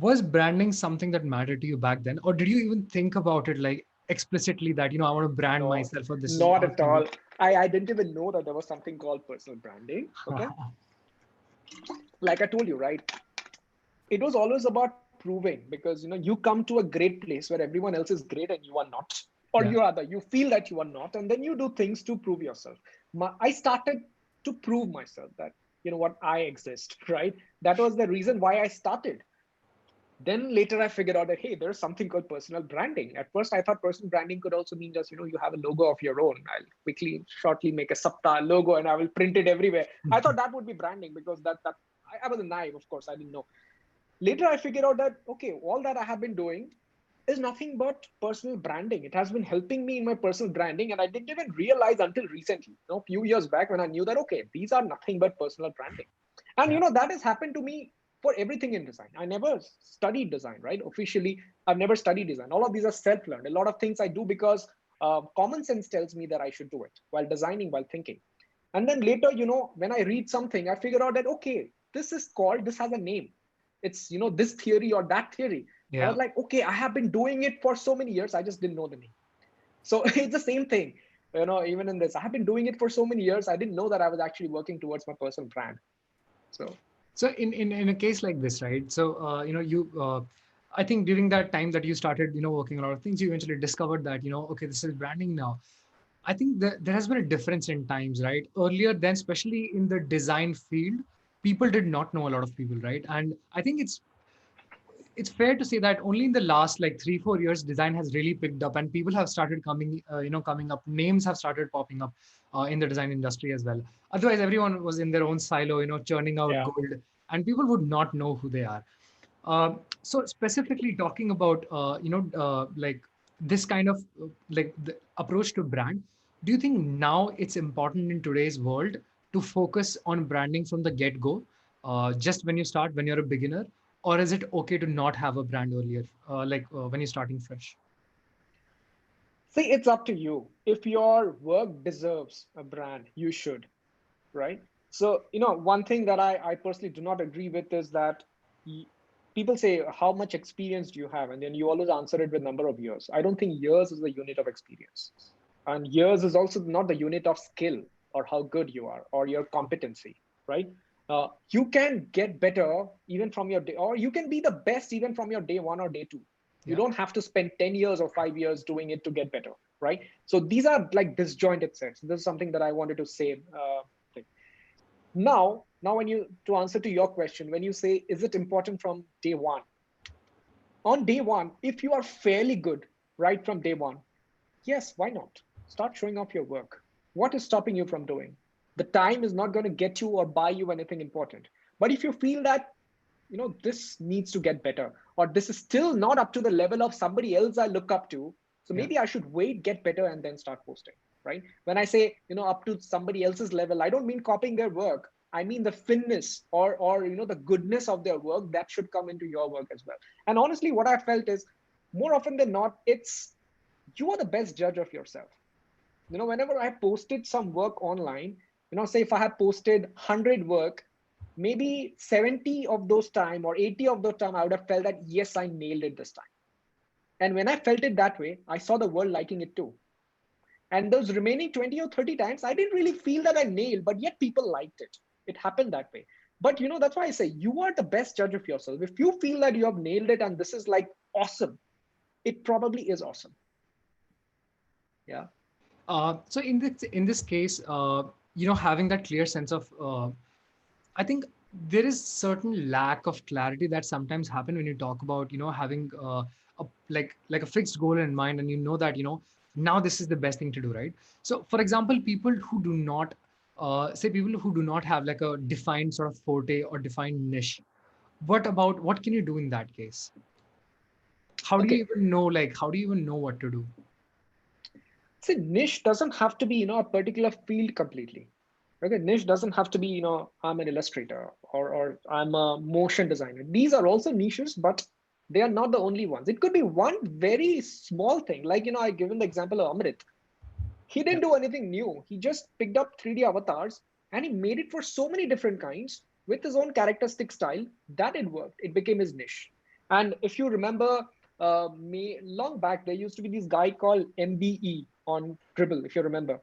Was branding something that mattered to you back then, or did you even think about it like explicitly that I want to brand No, myself, or this is not how it's at going to all. be? I didn't even know that there was something called personal branding. Okay. Like I told you, right, it was always about proving, because you come to a great place where everyone else is great and you are not, or Yeah. you rather you feel that you are not, and then you do things to prove yourself. I started to prove myself that what, I exist. Right? That was the reason why I started. Then later I figured out that, hey, there's something called personal branding. At first I thought personal branding could also mean just you have a logo of your own. I'll quickly shortly make a Saptar logo and I will print it everywhere. I thought that would be branding, because that I was naive, of course, I didn't know. Later I figured out that, okay, all that I have been doing is nothing but personal branding. It has been helping me in my personal branding, and I didn't even realize until recently, a few years back, when I knew that, okay, these are nothing but personal branding. And Yeah. that has happened to me for everything in design. I never studied design, right? Officially, I've never studied design. All of these are self-learned. A lot of things I do because common sense tells me that I should do it while designing, while thinking. And then later, when I read something, I figure out that, okay, this has a name. It's, this theory or that theory. I Yeah. was like, okay, I have been doing it for so many years. I just didn't know the name. So it's the same thing, even in this, I have been doing it for so many years. I didn't know that I was actually working towards my personal brand. So So in a case like this, right? So I think during that time that you started, working on a lot of things, you eventually discovered that, okay, this is branding now. I think that there has been a difference in times, right? Earlier, then, especially in the design field, people did not know a lot of people, right? And I think it's fair to say that only in the last like 3 4 years, design has really picked up, and people have started coming up. Names have started popping up in the design industry as well. Otherwise, everyone was in their own silo, churning out yeah. gold, and people would not know who they are. So specifically talking about like this kind of like the approach to brand, do you think now it's important in today's world to focus on branding from the get go, just when you start, when you're a beginner, or is it okay to not have a brand earlier, when you're starting fresh? See, it's up to you. If your work deserves a brand, you should, right? So, one thing that I personally do not agree with is that y- people say, how much experience do you have? And then you always answer it with number of years. I don't think years is the unit of experience. And years is also not the unit of skill or how good you are or your competency, right? You can get better even from your day, or you can be the best even from your day one or day two. You Yeah. don't have to spend 10 years or 5 years doing it to get better, right? So these are like disjointed sets. This is something that I wanted to say. Now, when you, to answer to your question, when you say, is it important from day one? On day one, if you are fairly good right from day one, yes, why not? Start showing off your work. What is stopping you from doing? The time is not going to get you or buy you anything important. But if you feel that, this needs to get better, or this is still not up to the level of somebody else I look up to, so Yeah. maybe I should wait, get better, and then start posting, right? When I say, up to somebody else's level, I don't mean copying their work. I mean the finness or the goodness of their work that should come into your work as well. And honestly, what I felt is more often than not, it's you are the best judge of yourself. Whenever I posted some work online, say if I have posted 100 work, maybe 70 of those time or 80 of those time, I would have felt that, yes, I nailed it this time. And when I felt it that way, I saw the world liking it too. And those remaining 20 or 30 times, I didn't really feel that I nailed, but yet people liked it. It happened that way. But that's why I say you are the best judge of yourself. If you feel that you have nailed it and this is like awesome, it probably is awesome. Yeah. So in this case, having that clear sense of, I think there is certain lack of clarity that sometimes happen when you talk about, having like a fixed goal in mind, and that now this is the best thing to do, right? So, for example, people who do not, say, people who do not have like a defined sort of forte or defined niche. What can you do in that case? How do you Okay. even know? Like, how do you even know what to do? See, niche doesn't have to be, a particular field completely. Okay, niche doesn't have to be, I'm an illustrator or I'm a motion designer. These are also niches, but they are not the only ones. It could be one very small thing. Like, I given the example of Amrit. He Yeah. didn't do anything new. He just picked up 3D avatars and he made it for so many different kinds with his own characteristic style that it worked. It became his niche. And if you remember, long back, there used to be this guy called MBE on Dribble, if you remember.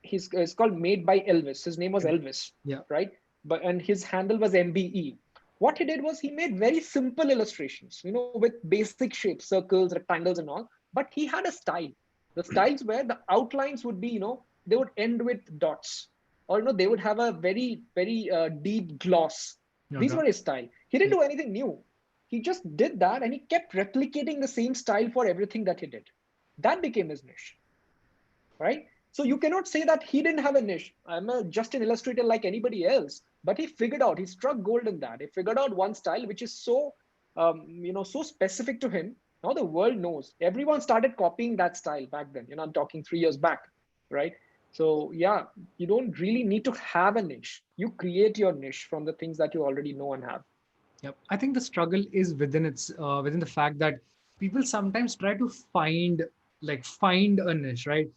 It's called Made by Elvis. His name was Elvis, Yeah. right? And his handle was MBE. What he did was he made very simple illustrations, with basic shapes, circles, rectangles, and all. But he had a style. The styles where the outlines would be, they would end with dots, or they would have a very, very deep gloss. These Okay. were his style. He didn't Yeah. do anything new. He just did that, and he kept replicating the same style for everything that he did. That became his niche, right? So you cannot say that he didn't have a niche. Just an illustrator like anybody else, but he struck gold in that. He figured out one style which is so, so specific to him. Now the world knows. Everyone started copying that style back then. I'm talking 3 years back, right? So yeah, you don't really need to have a niche. You create your niche from the things that you already know and have. Yep. I think the struggle is within the fact that people sometimes try to find a niche, right?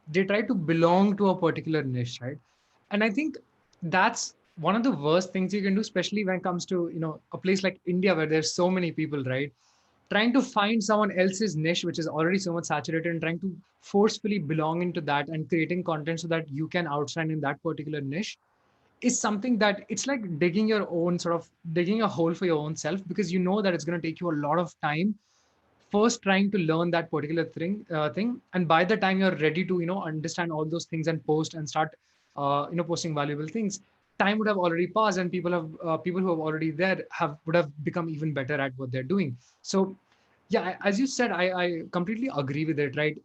They try to belong to a particular niche, right? And I think that's one of the worst things you can do, especially when it comes to a place like India where there's so many people, right? Trying to find someone else's niche, which is already so much saturated, and trying to forcefully belong into that and creating content so that you can outshine in that particular niche is something that it's like digging a hole for your own self, because you know that it's going to take you a lot of time first trying to learn that particular thing, and by the time you're ready to understand all those things and post and start posting valuable things, time would have already passed, and people who have already there have would have become even better at what they're doing. So yeah, as you said, I completely agree with it, right?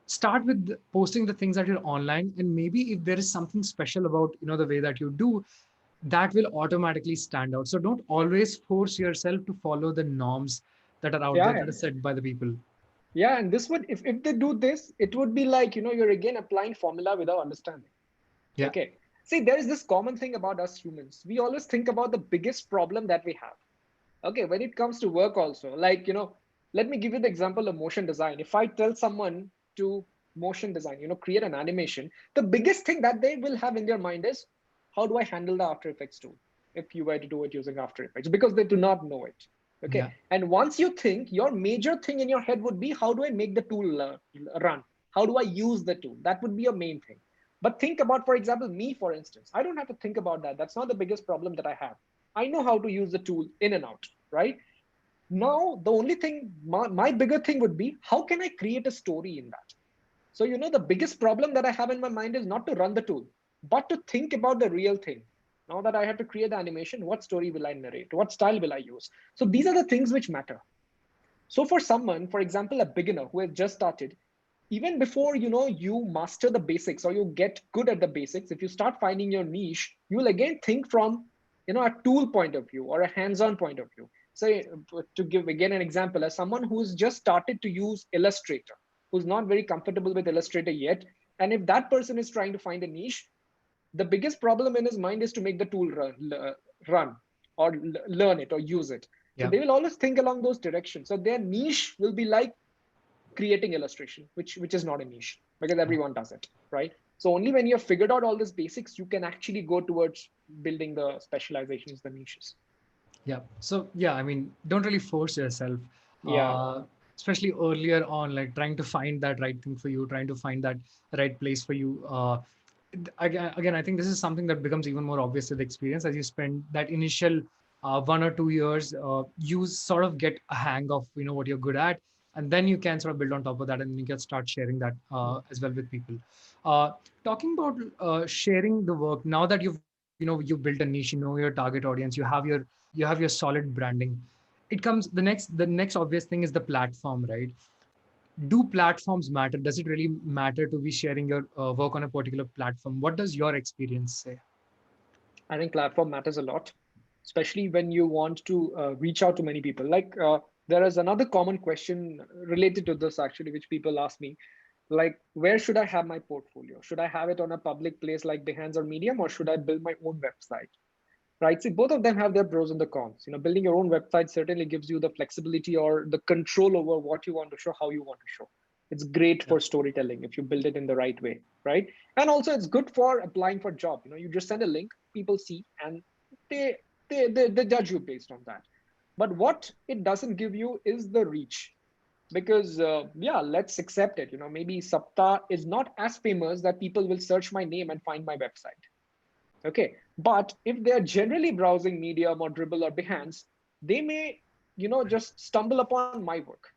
Start with posting the things that you're online, and maybe if there is something special about the way that you do, that will automatically stand out. So don't always force yourself to follow the norms that are out there Yeah, that are set by the people. yeah, and this would, if they do this, it would be like, you're again applying formula without understanding. Yeah. Okay. See, there is this common thing about us humans. We always think about the biggest problem that we have. Okay, when it comes to work also, like, let me give you the example of motion design. If I tell someone to motion design, create an animation, the biggest thing that they will have in their mind is, how do I handle the After Effects tool if you were to do it using After Effects? Because they do not know it. Okay. Yeah. And once you think, your major thing in your head would be, how do I make the tool run? How do I use the tool? That would be your main thing. But think about, for example, me, for instance, I don't have to think about that. That's not the biggest problem that I have. I know how to use the tool in and out, right? Now, the only thing, my bigger thing would be, how can I create a story in that? So, the biggest problem that I have in my mind is not to run the tool, but to think about the real thing. Now that I have to create the animation, what story will I narrate? What style will I use? So these are the things which matter. So for someone, for example, a beginner who has just started, even before you master the basics or you get good at the basics, if you start finding your niche, you will again think from a tool point of view or a hands-on point of view. So to give again an example, as someone who's just started to use Illustrator, who's not very comfortable with Illustrator yet, and if that person is trying to find a niche, the biggest problem in his mind is to make the tool run or learn it or use it. So Yeah. they will always think along those directions. So their niche will be like creating illustration, which is not a niche because Yeah. everyone does it, right? So only when you have figured out all these basics, you can actually go towards building the specializations, the niches. Yeah. So yeah, I mean, don't really force yourself, Yeah. especially earlier on, like trying to find that right thing for you, trying to find that right place for you. Again, I think this is something that becomes even more obvious with experience as you spend that initial 1 or 2 years. You sort of get a hang of what you're good at, and then you can sort of build on top of that, and you can start sharing that as well with people. Uh, Talking about sharing the work, now that you've built a niche, you know your target audience, you have your solid branding. It comes the next obvious thing is the platform, right? Do platforms matter? Does it really matter to be sharing your work on a particular platform? What does your experience say? I think platform matters a lot, especially when you want to reach out to many people. Like there is another common question related to this actually, which people ask me, like, where should I have my portfolio? Should I have it on a public place like Behance or Medium, or should I build my own website? Right? See, both of them have their pros and the cons. Building your own website certainly gives you the flexibility or the control over what you want to show, how you want to show. It's great Yeah. for storytelling if you build it in the right way, right? And also it's good for applying for job. You just send a link, people see, and they they judge you based on that. But what it doesn't give you is the reach, because yeah, let's accept it. Maybe Sapta is not as famous that people will search my name and find my website. Okay. But if they're generally browsing Medium or Dribble or Behance, they may, just stumble upon my work.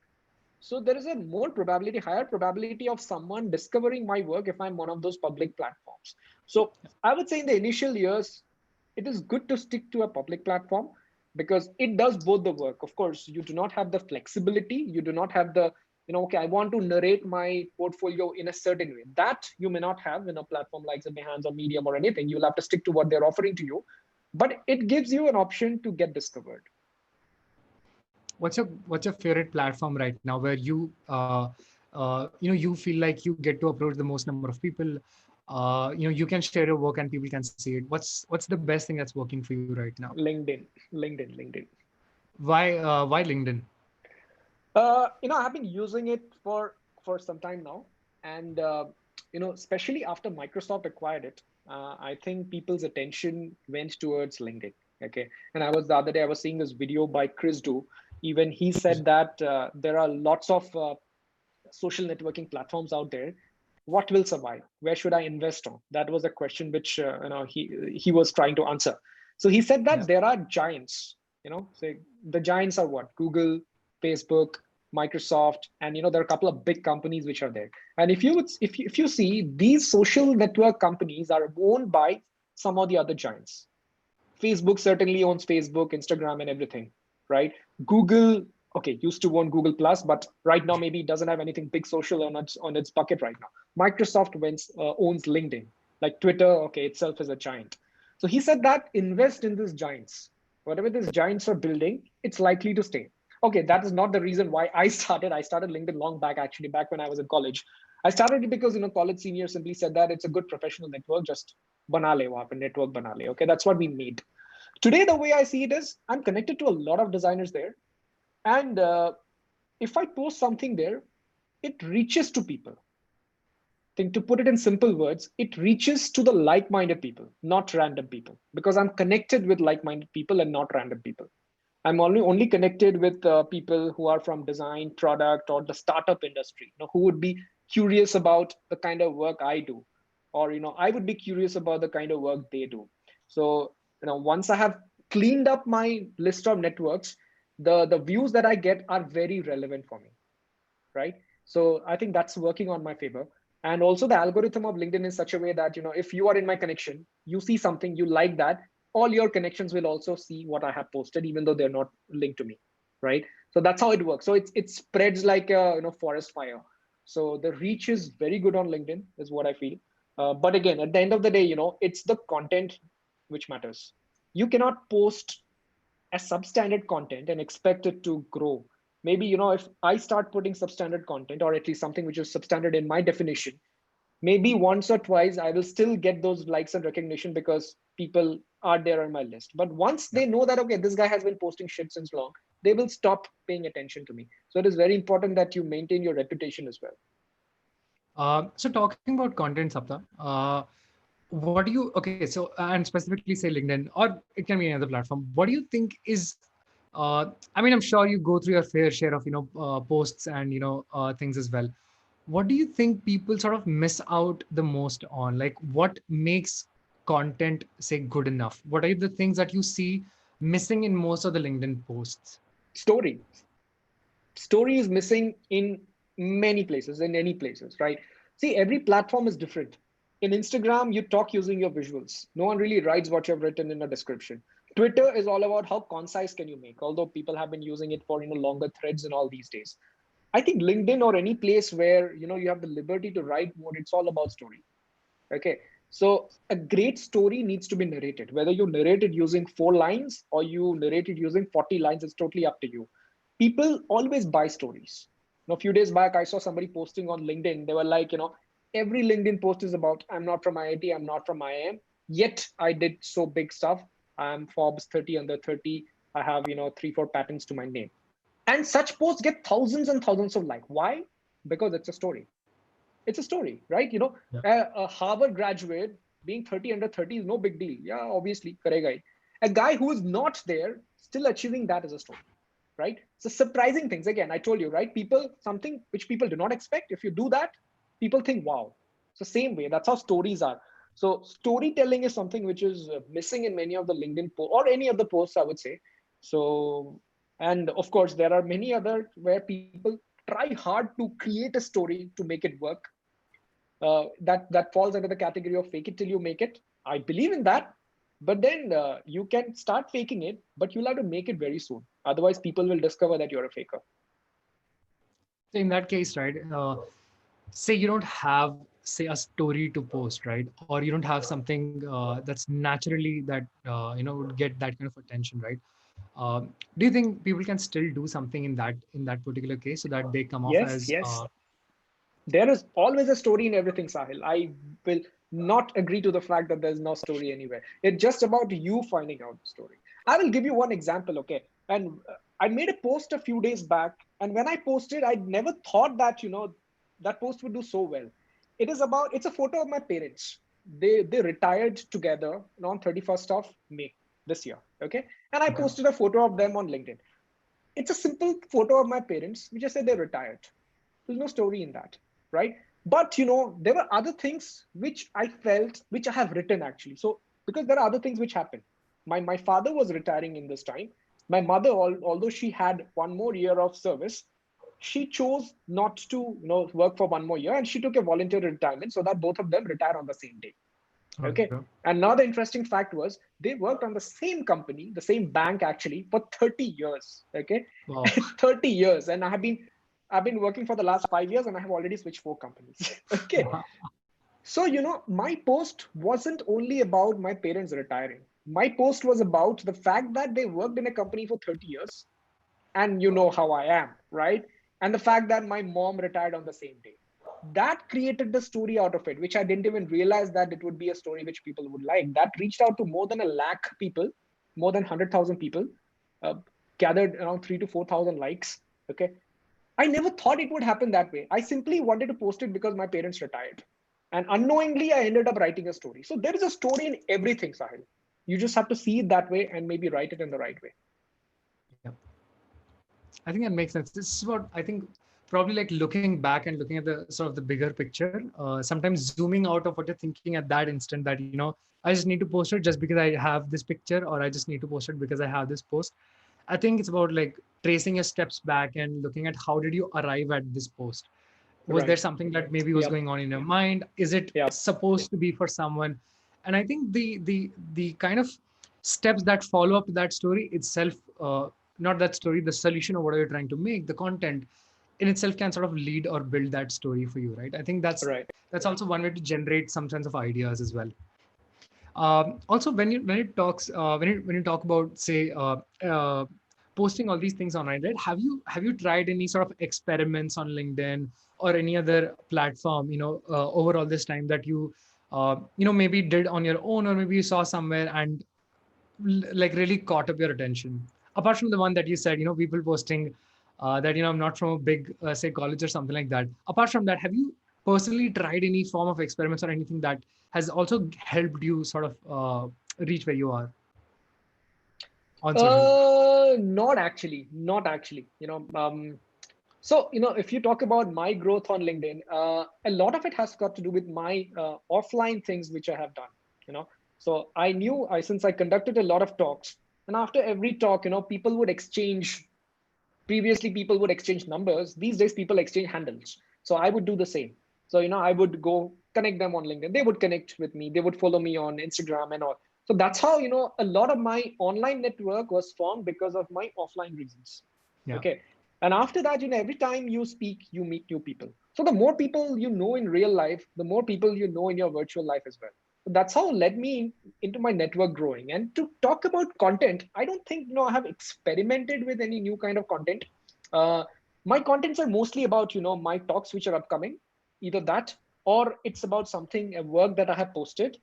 So there is a more probability, higher probability of someone discovering my work if I'm one of those public platforms. So I would say in the initial years, it is good to stick to a public platform because it does both the work. Of course, you do not have the flexibility. You do not have the, okay, I want to narrate my portfolio in a certain way. That you may not have in a platform like Behance or Medium or anything. You'll have to stick to what they're offering to you. But it gives you an option to get discovered. What's your favorite platform right now where you feel like you get to approach the most number of people? you can share your work and people can see it. What's the best thing that's working for you right now? LinkedIn. Why LinkedIn? I've been using it for some time now, and especially after Microsoft acquired it, I think people's attention went towards LinkedIn. Okay, and the other day I was seeing this video by Chris Do. Even he said that there are lots of social networking platforms out there. What will survive? Where should I invest on? That was a question which he was trying to answer. So he said Yeah. that there are giants. So the giants are what? Google, Facebook, Microsoft, and there are a couple of big companies which are there. And if you see, these social network companies are owned by some of the other giants. Facebook certainly owns Facebook, Instagram, and everything, right? Google, okay, used to own Google Plus, but right now maybe it doesn't have anything big social on its bucket right now. Microsoft owns LinkedIn, like Twitter, okay, itself is a giant. So he said that invest in these giants. Whatever these giants are building, it's likely to stay. Okay, that is not the reason why I started. I started LinkedIn long back, actually, back when I was in college. I started it because college seniors simply said that it's a good professional network. Just bana le, wahan pe network bana le. Okay, that's what we made. Today, the way I see it is I'm connected to a lot of designers there. And if I post something there, it reaches to people. Think to put it in simple words, it reaches to the like-minded people, not random people, because I'm connected with like-minded people and not random people. I'm only connected with people who are from design, product, or the startup industry, who would be curious about the kind of work I do, or I would be curious about the kind of work they do. So once I have cleaned up my list of networks, the views that I get are very relevant for me, right? So I think that's working on my favor. And also the algorithm of LinkedIn is such a way that if you are in my connection, you see something, you like that, all your connections will also see what I have posted, even though they're not linked to me, right? So that's how it works. So it spreads like a forest fire. So the reach is very good on LinkedIn, is what I feel. But again, at the end of the day, it's the content which matters. You cannot post a substandard content and expect it to grow. Maybe if I start putting substandard content, or at least something which is substandard in my definition, maybe once or twice I will still get those likes and recognition because people are there on my list. But once Yeah. they know that, okay, this guy has been posting shit since long, they will stop paying attention to me. So it is very important that you maintain your reputation as well. So talking about content, Sapta, what do you, okay, so, and specifically say LinkedIn, or it can be any other platform. What do you think is, I mean, I'm sure you go through your fair share of, posts and, things as well. What do you think people sort of miss out the most on? Like, what makes content, say, good enough? What are the things that you see missing in most of the LinkedIn posts? Story story is missing in many places, in any places, right? See, every platform is different. In Instagram, you talk using your visuals. No one really writes what you've written in a description. Twitter is all about how concise can you make, although people have been using it for longer threads and all these days. I think LinkedIn or any place where you have the liberty to write more, it's all about story. Okay, so a great story needs to be narrated. Whether you narrate it using 4 lines or you narrate it using 40 lines, it's totally up to you. People always buy stories. A few days back, I saw somebody posting on LinkedIn. They were like, every LinkedIn post is about, I'm not from IIT, I'm not from IIM, yet I did so big stuff. I'm Forbes 30 under 30. I have, 3, 4 patents to my name. And such posts get thousands and thousands of likes. Why? Because it's a story. It's a story, right? Yeah. A Harvard graduate being 30 under 30 is no big deal. Yeah, obviously, karega hi. A guy who is not there still achieving that is a story, right? So surprising things. Again, I told you, right? People, something which people do not expect. If you do that, people think, wow. So same way, that's how stories are. So storytelling is something which is missing in many of the LinkedIn posts or any other posts, I would say. So, and of course, there are many other where people try hard to create a story to make it work. That falls under the category of fake it till you make it. I believe in that, but then you can start faking it, but you'll have to make it very soon. Otherwise, people will discover that you're a faker. So in that case, right, say you don't have, say, a story to post, right, or you don't have something that's naturally that would get that kind of attention, right? Do you think people can still do something in that particular case so that they come off Yes, as yes. There is always a story in everything, Sahil. I will not agree to the fact that there's no story anywhere. It's just about you finding out the story. I will give you one example, okay? And I made a post a few days back, and when I posted, I never thought that, that post would do so well. It's a photo of my parents. They retired together on 31st of May this year, okay? And I Okay. posted a photo of them on LinkedIn. It's a simple photo of my parents. We just said they retired. There's no story in that, right? But there were other things which I felt, which I have written actually. So because there are other things which happened. My father was retiring in this time. My mother, although she had one more year of service, she chose not to work for one more year, and she took a voluntary retirement so that both of them retire on the same day. Okay. Okay. And now the interesting fact was they worked on the same company, the same bank actually for 30 years. Okay. Wow. 30 years. And I've been working for the last 5 years, and I have already switched 4 companies. Okay. So, my post wasn't only about my parents retiring. My post was about the fact that they worked in a company for 30 years, and you know how I am, right? And the fact that my mom retired on the same day. That created the story out of it, which I didn't even realize that it would be a story which people would like. That reached out to more than a lakh people, more than 100,000 people, uh, gathered around 3 to 4 thousand likes. Okay. I never thought it would happen that way. I simply wanted to post it because my parents retired. And unknowingly, I ended up writing a story. So there is a story in everything, Sahil. You just have to see it that way and maybe write it in the right way. Yeah. I think that makes sense. This is what I think, probably like looking back and looking at the sort of the bigger picture, sometimes zooming out of what you're thinking at that instant that, I just need to post it just because I have this picture, or I just need to post it because I have this post. I think it's about like tracing your steps back and looking at how did you arrive at this post. Was there Right. something that maybe was Yep. going on in your mind? Is it Yep. supposed to be for someone? And I think the kind of steps that follow up to that story itself, not that story, the solution or whatever you're trying to make, the content in itself can sort of lead or build that story for you, right? I think Right. that's also one way to generate some sense of ideas as well. Also, when you talk about, say, posting all these things online, right? Have you tried any sort of experiments on LinkedIn or any other platform, over all this time that you maybe did on your own, or maybe you saw somewhere and like really caught up your attention? Apart from the one that you said, people posting that I'm not from a big say college or something like that. Apart from that, have you personally tried any form of experiments or anything that has also helped you sort of reach where you are on social media? Not actually. Not actually. So, if you talk about my growth on LinkedIn, a lot of it has got to do with my offline things which I have done. You know, so since I conducted a lot of talks, and after every talk, people would exchange. Previously, people would exchange numbers. These days, people exchange handles. So I would do the same. So I would go connect them on LinkedIn. They would connect with me. They would follow me on Instagram and all. So that's how a lot of my online network was formed because of my offline reasons. Yeah. Okay. And after that, every time you speak, you meet new people. So the more people you know in real life, the more people you know in your virtual life as well. So that's how led me into my network growing. And to talk about content, I don't think I have experimented with any new kind of content. Uh, my contents are mostly about my talks which are upcoming, either that, or it's about something, a work that I have posted,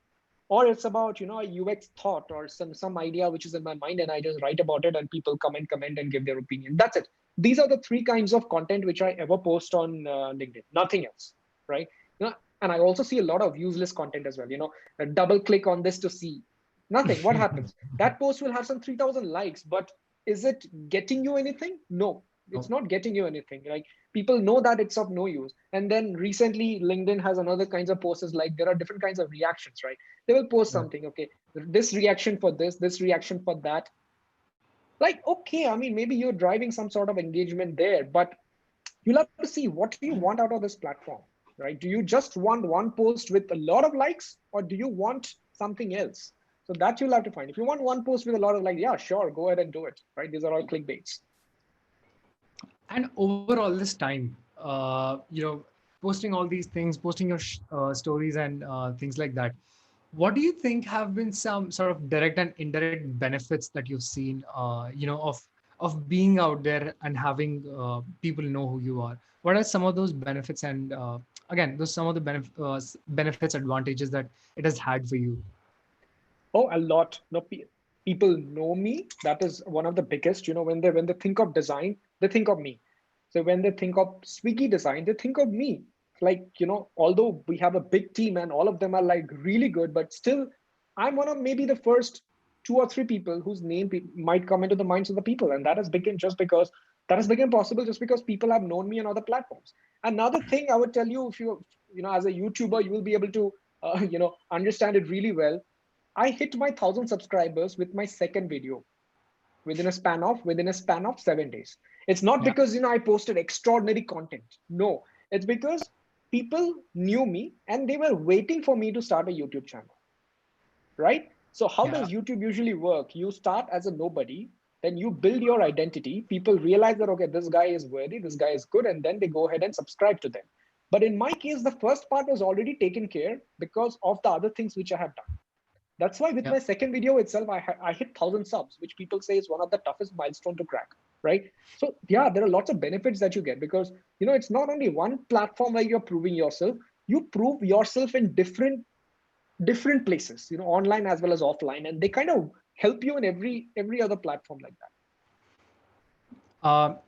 or it's about a UX thought or some idea which is in my mind, and I just write about it and people comment and give their opinion. That's it. These are the three kinds of content which I ever post on LinkedIn. Nothing else, right? And I also see a lot of useless content as well. Double click on this to see nothing. What happens? That post will have some 3,000 likes, but is it getting you anything? No, it's Oh, not getting you anything. Like, people know that it's of no use. And then recently, LinkedIn has another kinds of posts, like there are different kinds of reactions, right? They will post right. something, okay, this reaction for this reaction for that. Like, okay, I mean, maybe you're driving some sort of engagement there, but you'll have to see what do you want out of this platform, right? Do you just want one post with a lot of likes, or do you want something else? So that you'll have to find. If you want one post with a lot of likes, yeah, sure, go ahead and do it, right? These are all clickbaits. And over all this time, posting all these things, posting your stories and things like that, what do you think have been some sort of direct and indirect benefits that you've seen, of being out there and having people know who you are? What are some of those benefits? And again, those some of the benefits, advantages that it has had for you. Oh, a lot. No, people know me. That is one of the biggest. When they think of design, they think of me. So when they think of Swiggy design, they think of me. Like, although we have a big team and all of them are like really good, but still, I'm one of maybe the first two or three people whose name might come into the minds of the people, and that has become possible just because people have known me on other platforms. Another thing I would tell you, if as a YouTuber, you will be able to, understand it really well. I hit my 1,000 subscribers with my second video within a span of 7 days. It's not Yeah. because I posted extraordinary content. No, it's because people knew me and they were waiting for me to start a YouTube channel, right? So how Yeah. does YouTube usually work? You start as a nobody, then you build your identity. People realize that okay, this guy is worthy, this guy is good, and then they go ahead and subscribe to them. But in my case, the first part was already taken care because of the other things which I have done. That's why with Yeah. my second video itself, I hit 1,000 subs, which people say is one of the toughest milestone to crack, right? So yeah, there are lots of benefits that you get because it's not only one platform where you're proving yourself. You prove yourself in different places, online as well as offline, and they kind of help you in every other platform like that.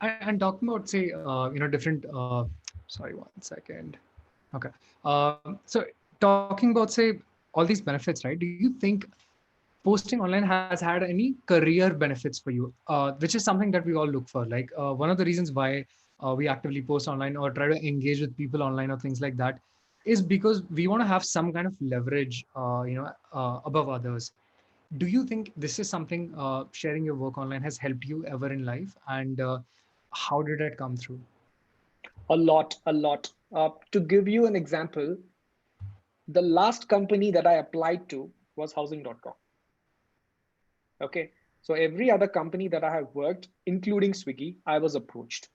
And talking about, say, different. Sorry, one second. Okay. So talking about, say, all these benefits, right? Do you think posting online has had any career benefits for you? Which is something that we all look for. Like one of the reasons why we actively post online or try to engage with people online or things like that is because we want to have some kind of leverage, above others. Do you think this is something, sharing your work online has helped you ever in life, and how did it come through? A lot. To give you an example, the last company that I applied to was housing.com. Okay. So every other company that I have worked, including Swiggy, I was approached.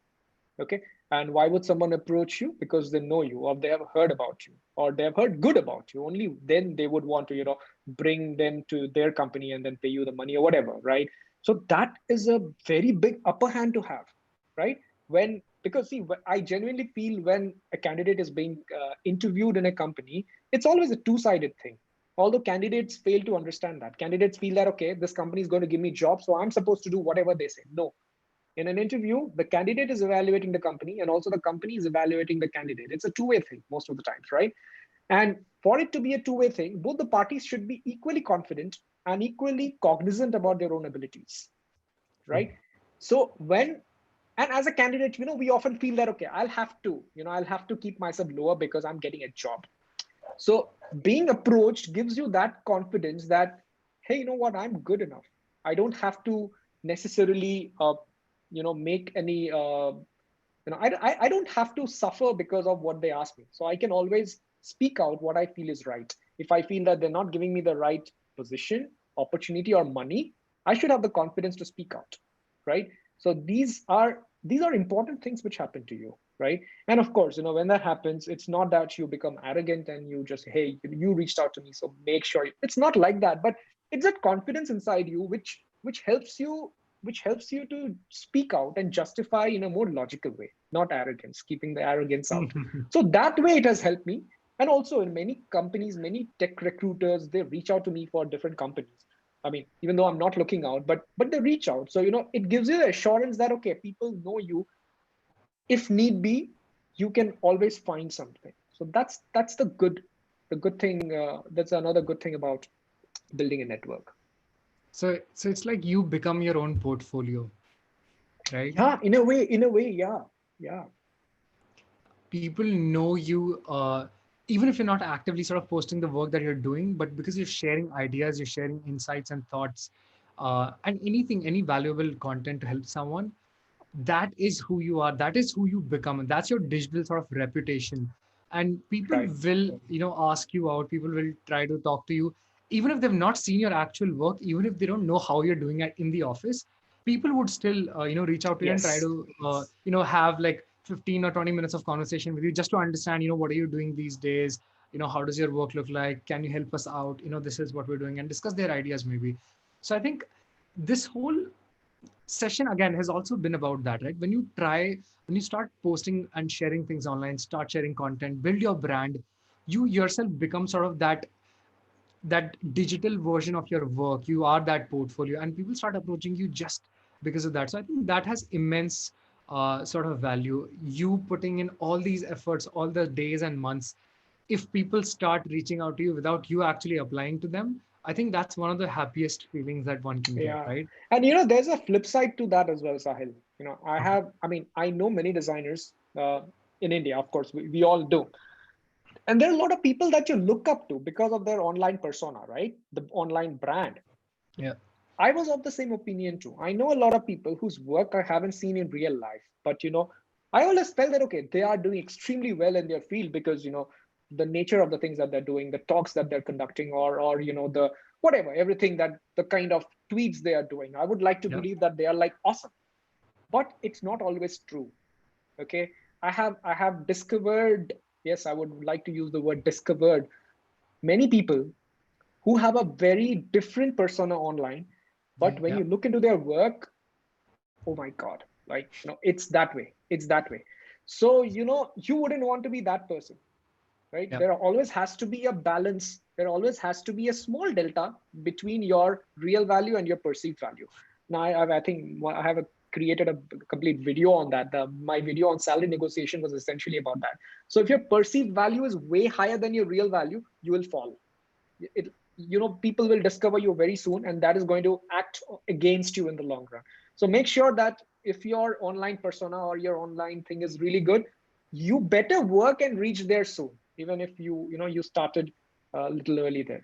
Okay. And why would someone approach you? Because they know you, or they have heard about you, or they have heard good about you. Only then they would want to, bring them to their company and then pay you the money or whatever, right? So that is a very big upper hand to have, right? Because see, I genuinely feel when a candidate is being interviewed in a company, it's always a two-sided thing. Although candidates fail to understand that, candidates feel that okay, this company is going to give me job, so I'm supposed to do whatever they say. No, in an interview, the candidate is evaluating the company and also the company is evaluating the candidate. It's a two-way thing most of the times, right? And for it to be a two-way thing, both the parties should be equally confident and equally cognizant about their own abilities, True. right? So and as a candidate, we often feel that okay, I'll have to keep myself lower because I'm getting a job. So being approached gives you that confidence that, hey, you know what, I'm good enough. I don't have to necessarily, make any, I don't have to suffer because of what they ask me. So I can always speak out what I feel is right. If I feel that they're not giving me the right position, opportunity, or money, I should have the confidence to speak out, right? So these are important things which happen to you, right? And of course, when that happens, it's not that you become arrogant and you just, hey, you reached out to me, so make sure it's not like that. But it's that confidence inside you which helps you to speak out and justify in a more logical way, not arrogance, keeping the arrogance out. So that way it has helped me. And also in many companies, many tech recruiters, they reach out to me for different companies. I mean, even though I'm not looking out, but they reach out. So it gives you the assurance that okay, people know you. If need be, you can always find something. So that's the good thing. That's another good thing about building a network. So it's like you become your own portfolio, right? Yeah, in a way, yeah, yeah. People know you, even if you're not actively sort of posting the work that you're doing, but because you're sharing ideas, you're sharing insights and thoughts, and any valuable content to help someone, that is who you are, that is who you become, and that's your digital sort of reputation. And people Right. will, ask you out, people will try to talk to you, even if they've not seen your actual work, even if they don't know how you're doing it in the office. People would still, reach out to you and try Yes. to, have like 15 or 20 minutes of conversation with you, just to understand, what are you doing these days, how does your work look like, can you help us out, this is what we're doing, and discuss their ideas maybe. So I think this whole session again has also been about that, right? When you start posting and sharing things online, start sharing content, build your brand, you yourself become sort of that digital version of your work. You are that portfolio, and people start approaching you just because of that. So I think that has immense sort of value. You putting in all these efforts, all the days and months, if people start reaching out to you without you actually applying to them, I think that's one of the happiest feelings that one can get, Yeah. right? And there's a flip side to that as well, Sahil. Uh-huh. I know many designers in India, of course, we all do. And there are a lot of people that you look up to because of their online persona, right? The online brand. Yeah. I was of the same opinion too. I know a lot of people whose work I haven't seen in real life, but I always felt that okay, they are doing extremely well in their field because the nature of the things that they're doing, the talks that they're conducting, or the whatever, everything that the kind of tweets they are doing. I would like to Yeah. believe that they are like awesome, but it's not always true. Okay, I have discovered. Yes, I would like to use the word discovered. Many people who have a very different persona online, but when Yeah. you look into their work, oh my god, like it's that way, so you wouldn't want to be that person, right? Yeah. There always has to be a balance, there always has to be a small delta between your real value and your perceived value. Now I think I have created a complete video on that. My video on salary negotiation was essentially about that. So if your perceived value is way higher than your real value, you will fall. People will discover you very soon, and that is going to act against you in the long run. So make sure that if your online persona or your online thing is really good, you better work and reach there soon, even if you started a little early there.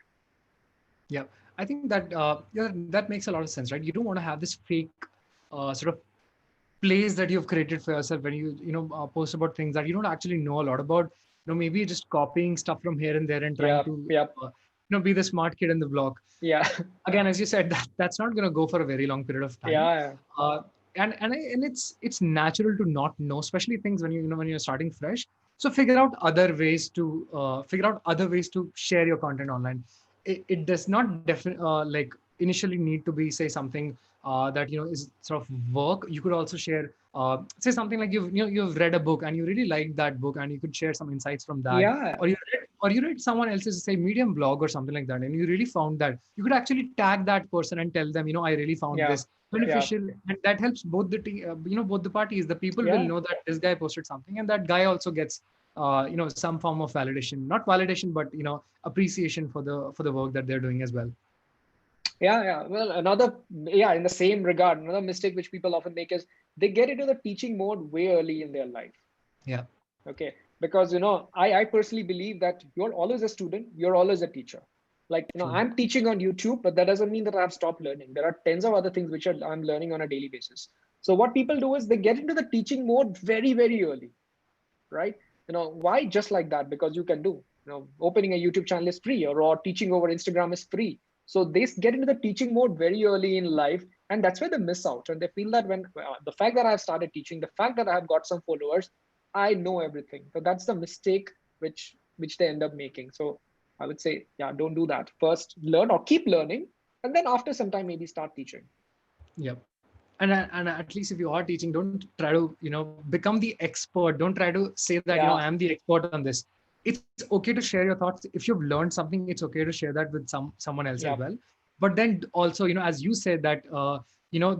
Yeah. I think that yeah, that makes a lot of sense, right? You don't want to have this fake sort of place that you've created for yourself when post about things that you don't actually know a lot about. Maybe you're just copying stuff from here and there and trying Yeah, to yeah, be the smart kid in the block. yeah. Again, as you said, that's not going to go for a very long period of time. Yeah, uh, and it's natural to not know, especially things when when you're starting fresh. So figure out other ways to share your content online. It does not like initially need to be, say, something that is sort of work. You could also share say something like you've read a book and you really liked that book, and you could share some insights from that. yeah, Or you read someone else's, say, medium blog or something like that, and you really found that, you could actually tag that person and tell them, I really found yeah, this yeah, beneficial. And that helps both both the parties. The people will yeah. know that this guy posted something, and that guy also gets some form of validation, not validation, but appreciation for the work that they're doing as well. Yeah. Well, in the same regard, another mistake which people often make is they get into the teaching mode way early in their life. Yeah. Okay, because I personally believe that you're always a student, you're always a teacher. Like True. I'm teaching on YouTube, but that doesn't mean that I've stopped learning. There are tens of other things which I'm learning on a daily basis. So what people do is they get into the teaching mode very, very early, right? Why? Just like that, because you can do, opening a YouTube channel is free, or teaching over Instagram is free. So they get into the teaching mode very early in life, and that's where they miss out. And they feel that when the fact that I've started teaching, the fact that I've got some followers, I know everything. So that's the mistake which they end up making. So I would say, yeah, don't do that. First, learn or keep learning, and then after some time, maybe start teaching. Yep. And at least if you are teaching, don't try to become the expert. Don't try to say that I Yeah, am the expert on this. It's okay to share your thoughts. If you've learned something, it's okay to share that with someone else as yeah, well. But then also, as you said, that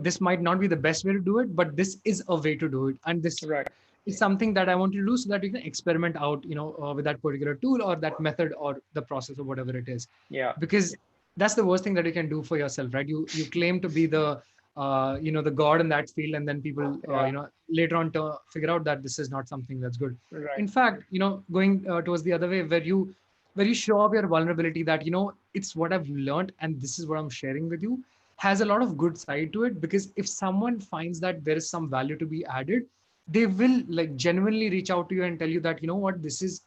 this might not be the best way to do it, but this is a way to do it, and this right. is something that I want you to do, so that you can experiment out with that particular tool or that method or the process or whatever it is. Yeah, Because that's the worst thing that you can do for yourself, right? You claim to be the the god in that field, and then people yeah, later on to figure out that this is not something that's good. right. In fact, going towards the other way, where you show up your vulnerability, that it's what I've learned and this is what I'm sharing with you, has a lot of good side to it. Because if someone finds that there is some value to be added, they will like genuinely reach out to you and tell you that, what, this is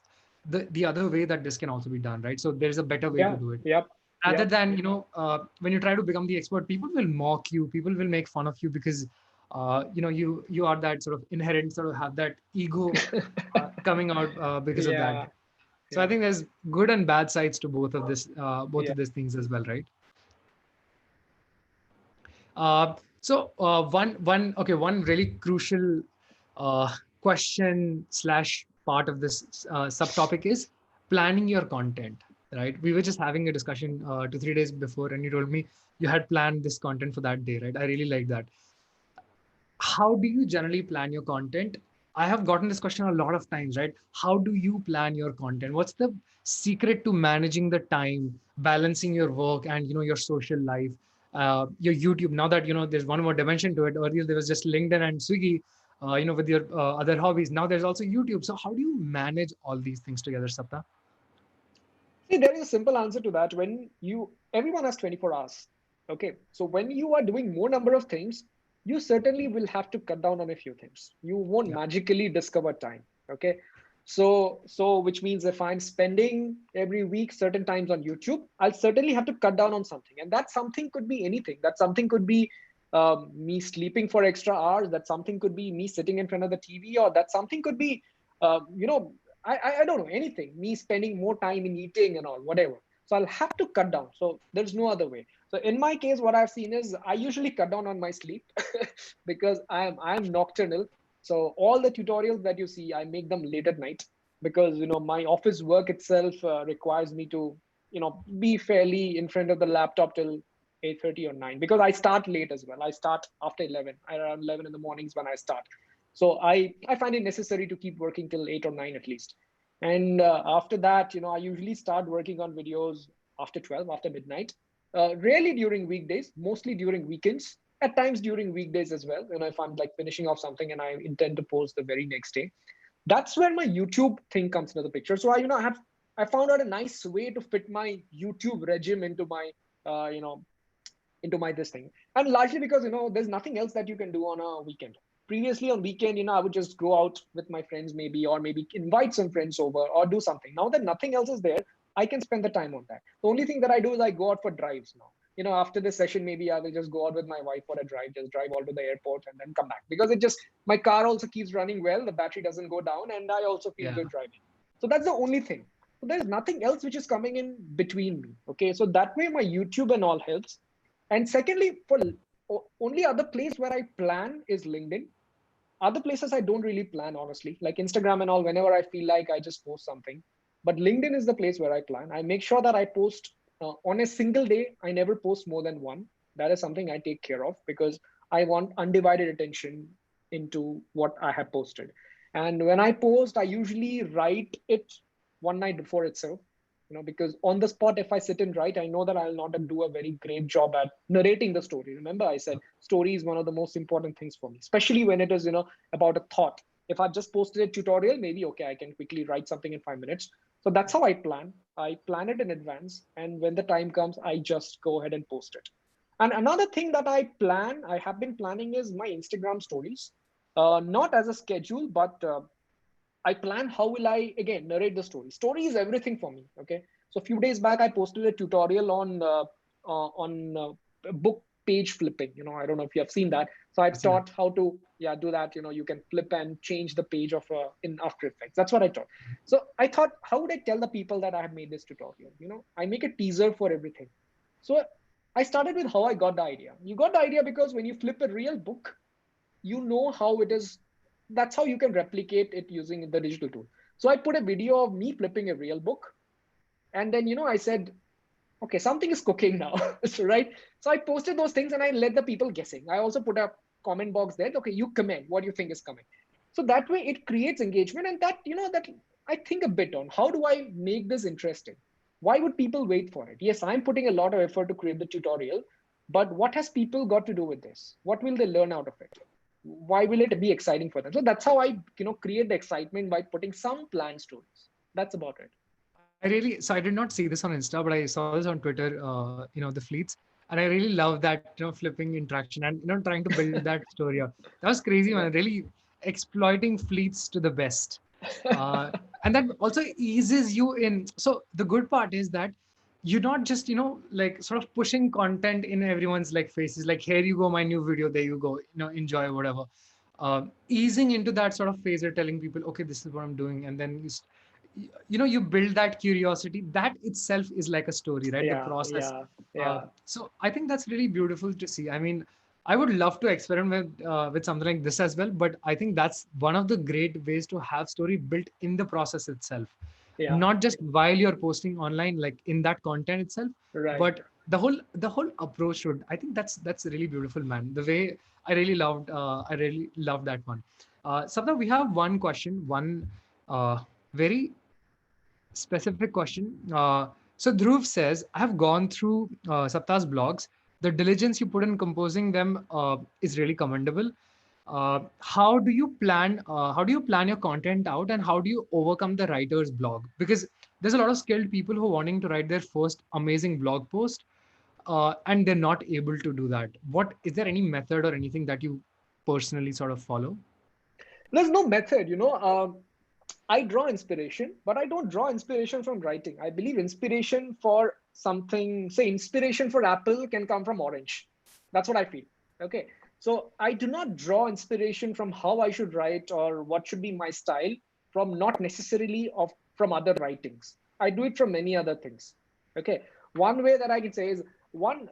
the other way that this can also be done, right? So there's a better way to Yeah, do it, yep, rather yep. than when you try to become the expert. People will mock you, people will make fun of you, because you are that sort of inherent, sort of have that ego coming out because of that. Yeah, So I yeah, think there's good and bad sides to both yeah, of these things as well, right? uh, So one really crucial uh, question slash part of this subtopic is planning your content. Right? We were just having a discussion 2 3 days before, and you told me you had planned this content for that day. Right? I really like that. How do you generally plan your content? I have gotten this question a lot of times, right? How do you plan your content? What's the secret to managing the time, balancing your work and your social life, your YouTube? Now that there's one more dimension to it. Earlier there was just LinkedIn and Swiggy, with your other hobbies. Now there's also YouTube. So how do you manage all these things together, Sapta? See, there is a simple answer to that. Everyone has 24 hours. Okay. So when you are doing more number of things, you certainly will have to cut down on a few things. You won't Yeah, magically discover time. Okay. So which means if I'm spending every week certain times on YouTube, I'll certainly have to cut down on something. And that something could be anything. That something could be me sleeping for extra hours. That something could be me sitting in front of the TV, or that something could be, uh, you know, I don't know, anything, me spending more time in eating and all, whatever. So I'll have to cut down. So there's no other way. So in my case, what I've seen is I usually cut down on my sleep because I'm nocturnal. So all the tutorials that you see, I make them late at night because my office work itself requires me to be fairly in front of the laptop till 8:30 or 9 because I start late as well. I start after 11, around 11 in the mornings when I start. So I find it necessary to keep working till 8 or 9 at least. And after that, I usually start working on videos after 12, after midnight. Rarely during weekdays, mostly during weekends. At times during weekdays as well. If I'm like finishing off something and I intend to post the very next day, that's where my YouTube thing comes into the picture. So I found out a nice way to fit my YouTube regime into my this thing. And largely because there's nothing else that you can do on a weekend. Previously on weekend, I would just go out with my friends maybe, or maybe invite some friends over or do something. Now that nothing else is there, I can spend the time on that. The only thing that I do is I go out for drives now. After this session, maybe I will just go out with my wife for a drive, just drive all to the airport and then come back, because it just, my car also keeps running well, the battery doesn't go down, and I also feel yeah. good driving. So that's the only thing. So there's nothing else which is coming in between me. Okay, so that way my YouTube and all helps. And secondly, for only other place where I plan is LinkedIn. Other places I don't really plan, honestly, like Instagram and all. Whenever I feel like, I just post something. But LinkedIn is the place where I plan. I make sure that I post on a single day. I never post more than one. That is something I take care of because I want undivided attention into what I have posted. And when I post, I usually write it one night before itself, because on the spot, if I sit and write, I know that I'll not do a very great job at narrating the story. Remember, I said story is one of the most important things for me, especially when it is, about a thought. If I've just posted a tutorial, maybe, okay, I can quickly write something in 5 minutes. So that's how I plan. I plan it in advance. And when the time comes, I just go ahead and post it. And another thing that I have been planning is my Instagram stories. Not as a schedule, but I plan how will I again narrate the story. Story is everything for me. Okay, so a few days back I posted a tutorial on book page flipping. I don't know if you have seen that. So I've I've seen that. taught how to do that. You can flip and change the page of in After Effects. That's what I taught. So I thought, how would I tell the people that I have made this tutorial? I make a teaser for everything. So I started with how I got the idea. You got the idea because when you flip a real book, you know how it is. That's how you can replicate it using the digital tool. So I put a video of me flipping a real book, and then I said, okay, something is cooking now. So, right, so I posted those things and I let the people guessing. I also put a comment box there. Okay, you comment what you think is coming. So that way it creates engagement, and that I think a bit on how do I make this interesting. Why would people wait for it? Yes, I'm putting a lot of effort to create the tutorial, but what has people got to do with this? What will they learn out of it? Why will it be exciting for them? So that's how I create the excitement by putting some planned stories. That's about it. I did not see this on Insta, but I saw this on Twitter, the fleets. And I really love that, flipping interaction and, trying to build that story up. That was crazy, Yeah. man. Really exploiting fleets to the best. And that also eases you in. So the good part is that you're not just, like sort of pushing content in everyone's like faces, like, here you go, my new video, there you go, enjoy, whatever. Easing into that sort of phase, you're telling people, okay, this is what I'm doing. And then you build that curiosity. That itself is like a story, right? The Yeah, process. yeah, yeah. So I think that's really beautiful to see. I mean, I would love to experiment with something like this as well. But I think that's one of the great ways to have story built in the process itself, Yeah, not just while you're posting online, like in that content itself, right. but the whole approach to it. I think that's really beautiful, man. The way I really loved that one. Sapna, we have one question, one very specific question. So Dhruv says, I have gone through Sapta's blogs. The diligence you put in composing them is really commendable. How do you plan your content out, and how do you overcome the writer's blog? Because there's a lot of skilled people who are wanting to write their first amazing blog post, and they're not able to do that. What is there any method or anything that you personally sort of follow? There's no method, I draw inspiration, but I don't draw inspiration from writing. I believe inspiration for something, say, inspiration for Apple can come from orange. That's what I feel. Okay. So I do not draw inspiration from how I should write or what should be my style from not necessarily of from other writings. I do it from many other things. Okay. One way that I can say is when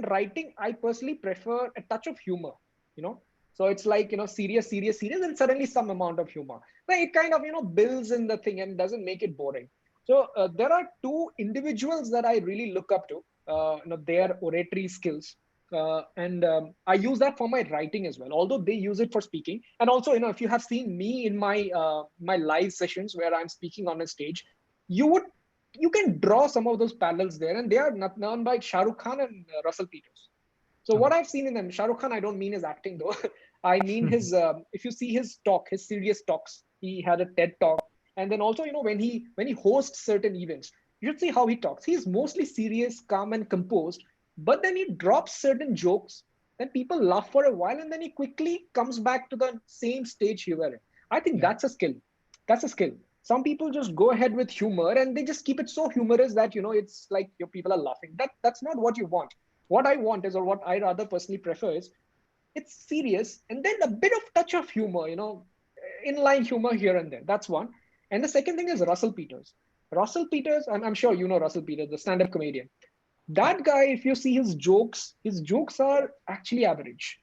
writing, I personally prefer a touch of humor, you know. So it's like, serious, serious, serious, and suddenly some amount of humor. Like it kind of, builds in the thing and doesn't make it boring. So there are two individuals that I really look up to, their oratory skills. And I use that for my writing as well, although they use it for speaking. And also, if you have seen me in my live sessions where I'm speaking on a stage, you would you can draw some of those parallels there, and they are not none by Shah Rukh Khan and Russell Peters. So what Okay. I've seen in them, Shah Rukh Khan, I don't mean his acting though. I mean his, if you see his talk, his serious talks, he had a TED talk. And then also, when he hosts certain events, you should see how he talks. He's mostly serious, calm and composed, but then he drops certain jokes, then people laugh for a while, and then he quickly comes back to the same stage he were in. I think Yeah. that's a skill. That's a skill. Some people just go ahead with humor and they just keep it so humorous that, it's like your people are laughing. That's not what you want. What I want is, or what I rather personally prefer is, it's serious and then a bit of touch of humor, inline humor here and there. That's one. And the second thing is Russell Peters. Russell Peters, I'm sure you know Russell Peters, the stand-up comedian. Yeah. That guy, if you see his jokes are actually average.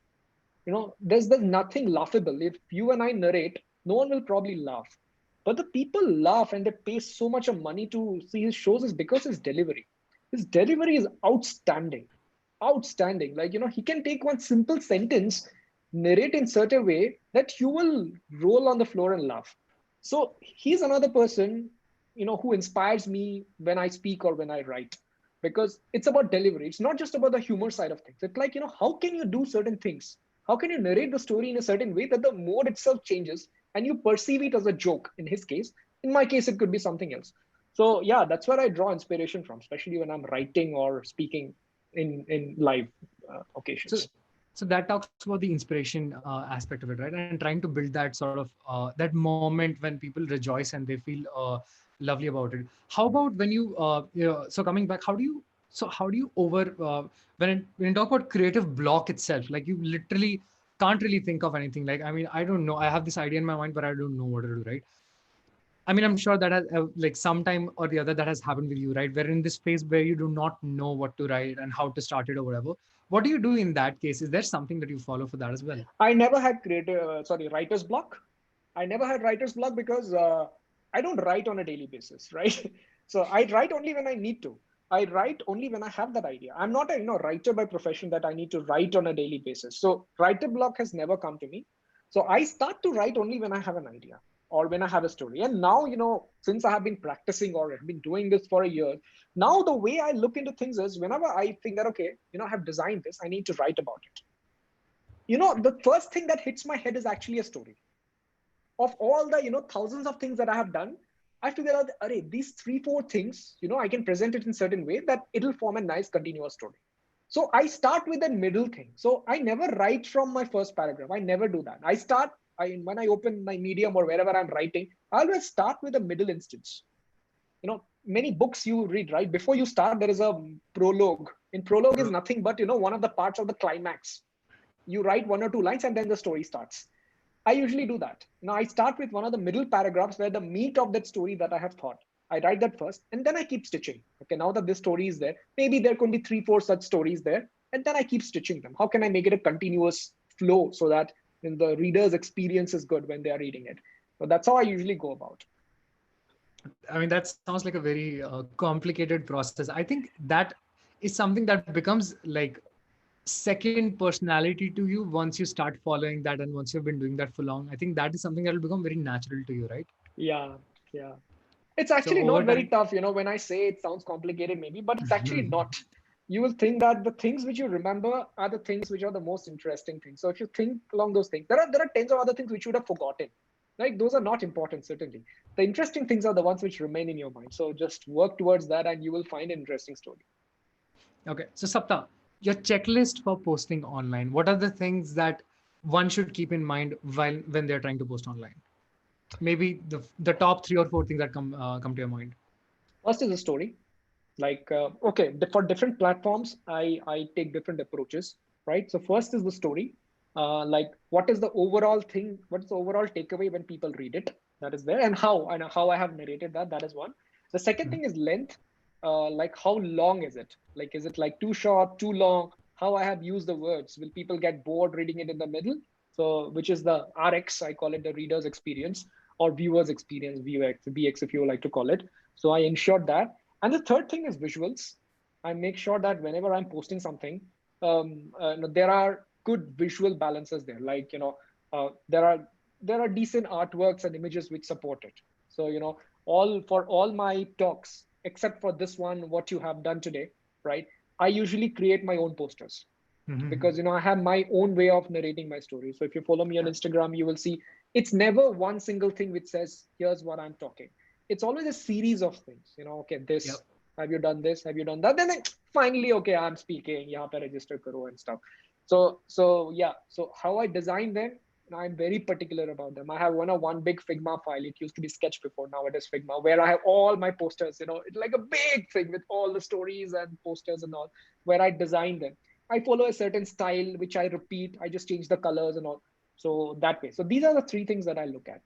There's nothing laughable. If you and I narrate, no one will probably laugh. But the people laugh and they pay so much of money to see his shows is because his delivery. His delivery is outstanding. Outstanding. Like, he can take one simple sentence, narrate in such a way that you will roll on the floor and laugh. So he's another person, who inspires me when I speak or when I write. Because it's about delivery. It's not just about the humor side of things. It's like, how can you do certain things? How can you narrate the story in a certain way that the mode itself changes and you perceive it as a joke in his case? In my case, it could be something else. So yeah, that's where I draw inspiration from, especially when I'm writing or speaking in live So, occasions. so that talks about the inspiration aspect of it, right? And trying to build that sort of that moment when people rejoice and they feel lovely about it. How about when so coming back, how do you when you talk about creative block itself, like you literally can't really think of anything. Like, I mean, I don't know. I have this idea in my mind, but I don't know what to do, right? I mean, I'm sure that has like sometime or the other that has happened with you, right? We're in this phase where you do not know what to write and how to start it or whatever. What do you do in that case? Is there something that you follow for that as well? I never had writer's block. I never had writer's block because I don't write on a daily basis, right? So I write only when I need to. I write only when I have that idea. I'm not a writer by profession that I need to write on a daily basis. So writer block has never come to me. So I start to write only when I have an idea or when I have a story. And now, since I have been practicing or have been doing this for a year, now the way I look into things is whenever I think that, okay, I have designed this, I need to write about it. The first thing that hits my head is actually a story of all the thousands of things that I have done. I figure out, array, these 3 4 things, I can present it in certain way that it'll form a nice continuous story. So I start with a middle thing. So I never write from my first paragraph. I never do that. When I open my Medium or wherever I'm writing, I always start with a middle instance. Many books you read, right? Before you start, there is a prologue. In prologue is nothing but one of the parts of the climax. You write 1 or 2 lines and then the story starts. I usually do that. Now I start with one of the middle paragraphs where the meat of that story that I have thought. I write that first and then I keep stitching. Okay, now that this story is there, maybe there could be 3 4 such stories there. and then I keep stitching them. How can I make it a continuous flow so that the reader's experience is good when they are reading it? So that's how I usually go about. I mean, that sounds like a very complicated process. I think that is something that becomes like second personality to you once you start following that and once you've been doing that for long. I think that is something that will become very natural to you, right? Yeah, yeah. It's So actually over not very time, tough, when I say it sounds complicated, maybe, but it's actually not. You will think that the things which you remember are the things which are the most interesting things. So if you think along those things, there are tens of other things which you would have forgotten. Like those are not important, certainly. The interesting things are the ones which remain in your mind. So just work towards that and you will find an interesting story. okay. So Sapta, your checklist for posting online. What are the things that one should keep in mind while when they're trying to post online? Maybe the top three or four things that come to your mind. First is a story. Like okay, for different platforms, I take different approaches, right? So first is the story. Like what is the overall thing, what's the overall takeaway when people read it? That is there. And how I have narrated that is one. The second Mhm. thing is length. Like how long is it? Like is it like too short, too long? How I have used the words, will people get bored reading it in the middle? So which is the RX, I call it, the reader's experience, or viewer's experience, VX if you like to call it. So I ensured that. And the third thing is visuals. I make sure that whenever I'm posting something, there are good visual balances there. Like there are decent artworks and images which support it. So all my talks except for this one, what you have done today, right? I usually create my own posters because I have my own way of narrating my story. So if you follow me on Yeah. Instagram, you will see it's never one single thing which says, here's what I'm talking. It's always a series of things. Okay, Yep. this, have you done this, have you done that? Then finally, okay, I'm speaking, yahan pe register karo and stuff. So yeah, so how I design them, I'm very particular about them. I have one big Figma file. It used to be Sketch before, now it is Figma, where I have all my posters. It's like a big thing with all the stories and posters and all, where I design them. I follow a certain style which I repeat. I just change the colors and all. So that way. So these are the three things that I look at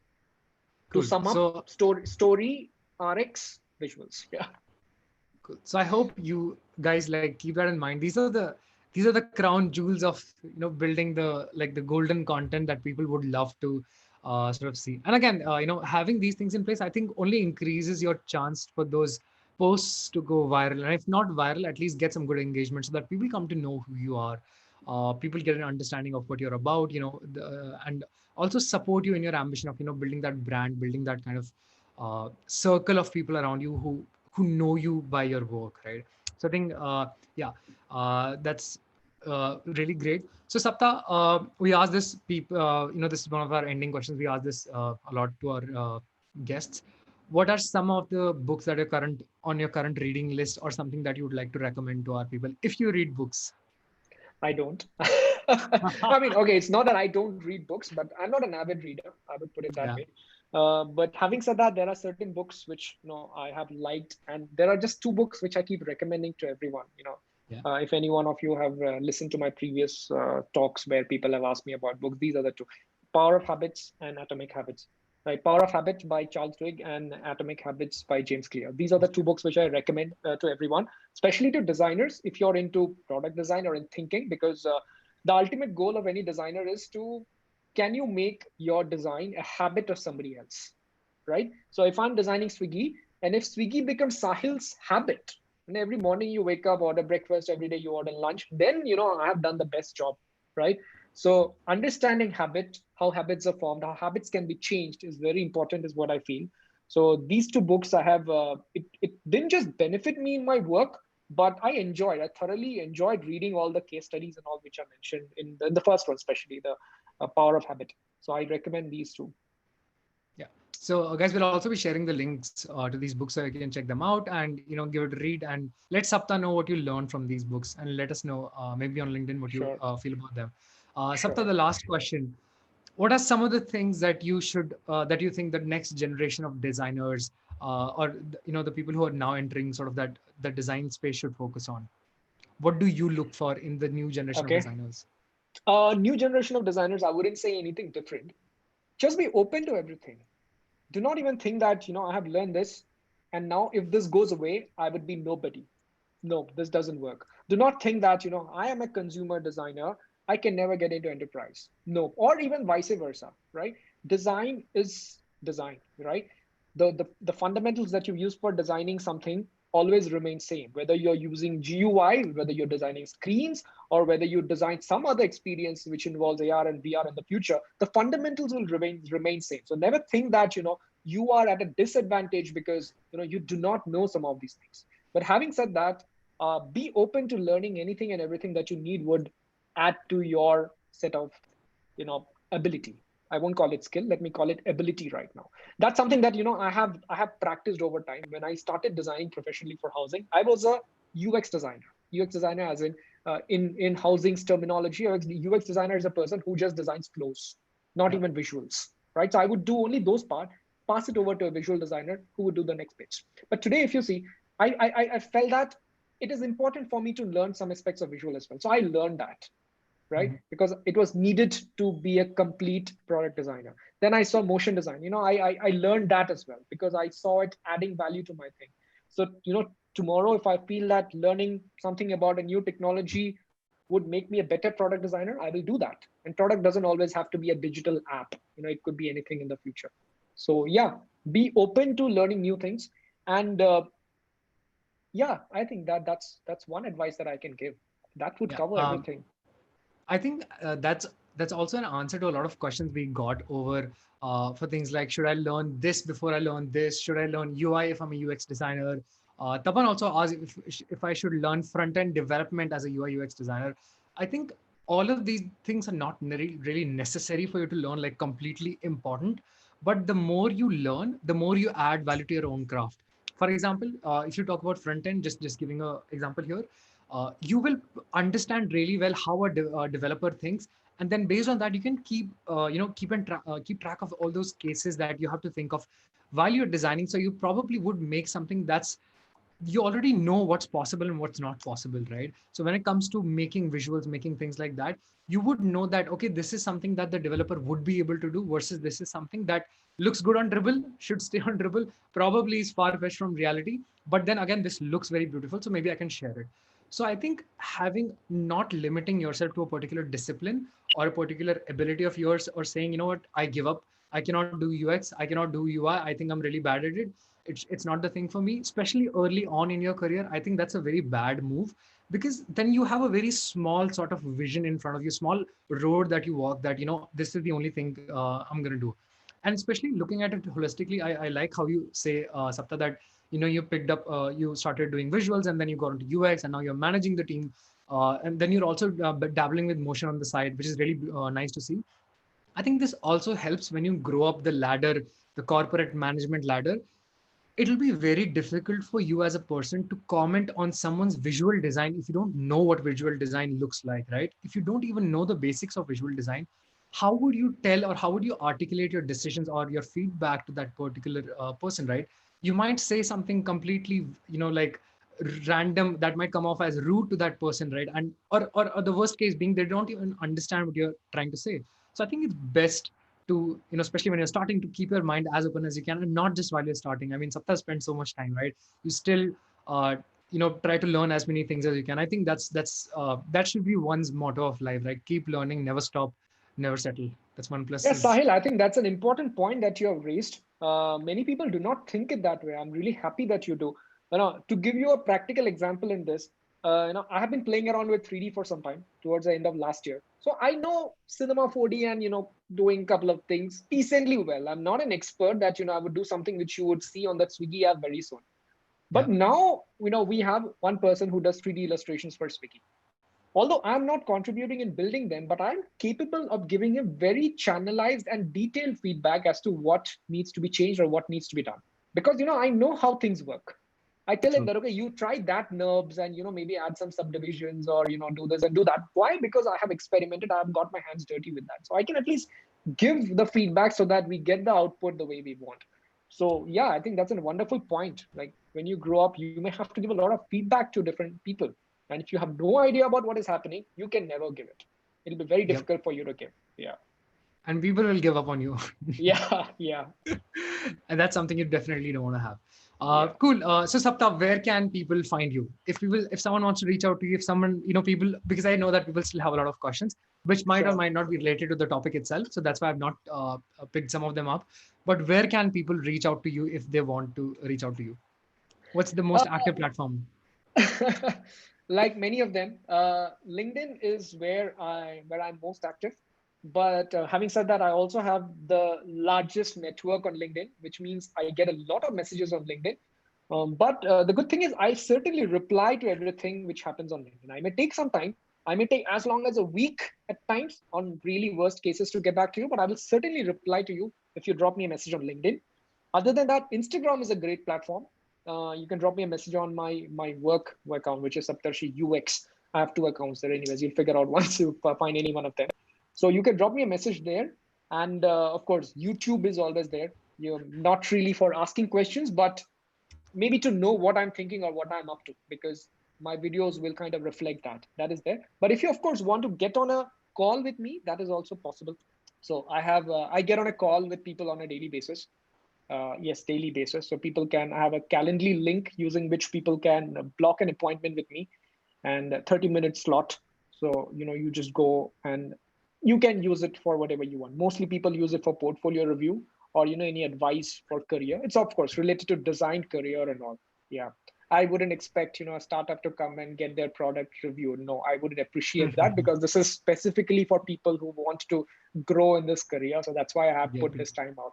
to Cool. sum up: So story, RX, visuals. Yeah. cool. So I hope you guys like keep that in mind. These are the crown jewels of building the golden content that people would love to sort of see. And again, having these things in place, I think only increases your chance for those posts to go viral. And if not viral, at least get some good engagement so that people come to know who you are. People get an understanding of what you're about, and also support you in your ambition of building that brand, building that kind of circle of people around you who know you by your work, right? So I think, yeah, that's really great. So Sapta, we asked this people, this is one of our ending questions. We ask this a lot to our guests. What are some of the books that are current on your current reading list, or something that you would like to recommend to our people if you read books? I don't. I mean, okay, it's not that I don't read books, but I'm not an avid reader. I would put it that Yeah. way. But having said that, there are certain books which I have liked, and there are just two books which I keep recommending to everyone. Yeah. If any one of you have listened to my previous talks where people have asked me about books, these are the two: Power of Habits and Atomic Habits. Right, Power of Habit by Charles Duhigg and Atomic Habits by James Clear. These are the two books which I recommend to everyone, especially to designers if you're into product design or in thinking, because the ultimate goal of any designer is to, can you make your design a habit of somebody else, right? So if I'm designing Swiggy, and if Swiggy becomes Sahil's habit, and every morning you wake up, order breakfast, every day you order lunch, then I have done the best job, right? So understanding habit, how habits are formed, how habits can be changed is very important, is what I feel. So these two books I have, it didn't just benefit me in my work, but I thoroughly enjoyed reading all the case studies and all which I mentioned in the first one, especially the Power of Habit. So I recommend these two. Yeah. So, guys, we'll also be sharing the links to these books so you can check them out and give it a read, and let Sapta know what you learned from these books, and let us know maybe on LinkedIn what you Sure, feel about them. Sapta, sure. the last question: what are some of the things that you think the next generation of designers or the people who are now entering sort of that the design space should focus on? What do you look for in the new generation of Okay. designers? New generation of designers, I wouldn't say anything different. Just be open to everything. Do not even think that, I have learned this, and now if this goes away, I would be nobody. No, this doesn't work. Do not think that, I am a consumer designer, I can never get into enterprise. No, or even vice versa, right? Design is design, right? The fundamentals that you use for designing something always remain same, whether you're using GUI, whether you're designing screens, or whether you design some other experience which involves AR and VR in the future, the fundamentals will remain same. So never think that, you are at a disadvantage because, you do not know some of these things. But having said that, be open to learning anything and everything that you need would add to your set of, ability. I won't call it skill, let me call it ability right now. That's something that, I have practiced over time. When I started designing professionally for housing, I was a UX designer as in housing's terminology. UX designer is a person who just designs flows, not Yeah. even visuals, right? So I would do only those part, pass it over to a visual designer who would do the next bits. But today, if you see, I felt that it is important for me to learn some aspects of visual as well. So I learned that, right? Mhm. Because it was needed to be a complete product designer. Then I saw motion design. I learned that as well because I saw it adding value to my thing. So, tomorrow, if I feel that learning something about a new technology would make me a better product designer, I will do that. And product doesn't always have to be a digital app. It could be anything in the future. So yeah, be open to learning new things. And yeah, I think that's one advice that I can give. That would Yeah. cover everything. I think that's also an answer to a lot of questions we got over for things like, should I learn this before I learn this? Should I learn UI if I'm a UX designer? Tapan also asked if I should learn front end development as a UI UX designer. I think all of these things are not really necessary for you to learn, like completely important. But the more you learn, the more you add value to your own craft. For example, if you talk about front end, just giving a example here, you will understand really well how a developer thinks, and then based on that you can keep track of all those cases that you have to think of while you're designing. So you probably would make something that's, you already know what's possible and what's not possible, right? So when it comes to making visuals, making things like that, you would know that, okay, this is something that the developer would be able to do versus this is something that looks good on dribble, should stay on dribble, probably is far fetched from reality, but then again this looks very beautiful, so maybe I can share it. So I think having, not limiting yourself to a particular discipline or a particular ability of yours, or saying, you know what, I give up, I cannot do UX, I cannot do UI, I think I'm really bad at it, it's not the thing for me, especially early on in your career. I think that's a very bad move, because then you have a very small sort of vision in front of you, small road that you walk, that, this is the only thing I'm going to do. And especially looking at it holistically, I like how you say, Sapta, that you picked up, you started doing visuals, and then you got into UX, and now you're managing the team, and then you're also dabbling with motion on the side, which is really nice to see. I think this also helps when you grow up the ladder, the corporate management ladder. It'll be very difficult for you as a person to comment on someone's visual design if you don't know what visual design looks like, right? If you don't even know the basics of visual design, how would you tell, or how would you articulate your decisions or your feedback to that particular person, right? You might say something completely, like random, that might come off as rude to that person, right? And or the worst case being, they don't even understand what you're trying to say. So I think it's best to, especially when you're starting, to keep your mind as open as you can, and not just while you're starting. I mean, Sapta spent so much time, right? You still uh, try to learn as many things as you can. I think that should be one's motto of life, right? Keep learning, never stop, never settle. That's one plus Yes, is. Sahil, I think that's an important point that you have raised. Many people do not think it that way. I'm really happy that you do. To give you a practical example in this, I have been playing around with 3D for some time towards the end of last year. So I know Cinema 4D and, doing a couple of things decently well. I'm not an expert that, I would do something which you would see on that Swiggy app very soon. Yeah. But now, we have one person who does 3D illustrations for Swiggy. Although I'm not contributing in building them, but I'm capable of giving him very channelized and detailed feedback as to what needs to be changed or what needs to be done. Because I know how things work. I tell him True. that, okay, you try that NURBS and maybe add some subdivisions, or do this and do that. Why? Because I have experimented, I've got my hands dirty with that. So I can at least give the feedback so that we get the output the way we want. So yeah, I think that's a wonderful point. Like when you grow up, you may have to give a lot of feedback to different people. And if you have no idea about what is happening, you can never give it. It'll be very Yep. difficult for you to give. Yeah. And people will give up on you. Yeah. Yeah. And that's something you definitely don't want to have. Cool. So Sapta, where can people find you? If someone wants to reach out to you, if someone, people, because I know that people still have a lot of questions, which might or Sure. might not be related to the topic itself. So that's why I've not picked some of them up. But where can people reach out to you if they want to reach out to you? What's the most Uh, active platform? like many of them, LinkedIn is where I'm most active. But having said that, I also have the largest network on LinkedIn, which means I get a lot of messages on LinkedIn. But the good thing is, I certainly reply to everything which happens on LinkedIn. I may take some time. I may take as long as a week at times on really worst cases to get back to you, but I will certainly reply to you if you drop me a message on LinkedIn. Other than that, Instagram is a great platform. You can drop me a message on my work account, which is Saptarshi UX. I have two accounts there. Anyways, you'll figure out once you find any one of them. So you can drop me a message there. And of course, YouTube is always there. You're not really for asking questions, but maybe to know what I'm thinking or what I'm up to, because my videos will kind of reflect that. That is there. But if you, of course, want to get on a call with me, that is also possible. So I get on a call with people on a daily basis. Yes, daily basis. So people can have a Calendly link using which people can block an appointment with me, and a 30-minute slot. So, you just go and you can use it for whatever you want. Mostly people use it for portfolio review or, any advice for career. It's of course related to design career and all. Yeah. I wouldn't expect, a startup to come and get their product reviewed. No, I wouldn't appreciate that, because this is specifically for people who want to grow in this career. So that's why I have Yep. put this time out.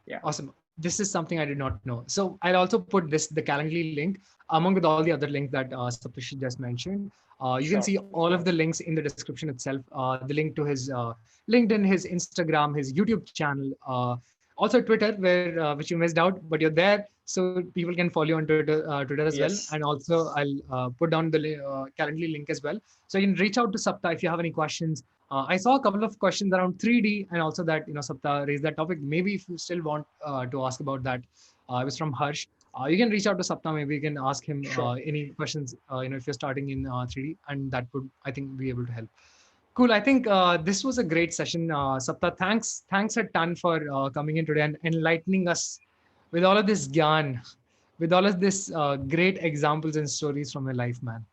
Yeah. Awesome. This is something I did not know. So I'll also put the Calendly link among with all the other links that Saptarshi just mentioned. You can Sure. see all of the links in the description itself. The link to his LinkedIn, his Instagram, his YouTube channel, also Twitter, which you missed out, but you're there, so people can follow you on Twitter as well. Yes. And also I'll put down the Calendly link as well, so you can reach out to Sapta if you have any questions. I saw a couple of questions around 3D, and also that Sapta raised that topic. Maybe if you still want to ask about that, it was from Harsh. You can reach out to Sapta. Maybe you can ask him Sure. any questions. If you're starting in 3D, and that would, I think, be able to help. Cool. I think this was a great session, Sapta. Thanks a ton for coming in today and enlightening us with all of this gyan, with all of this great examples and stories from your life, man.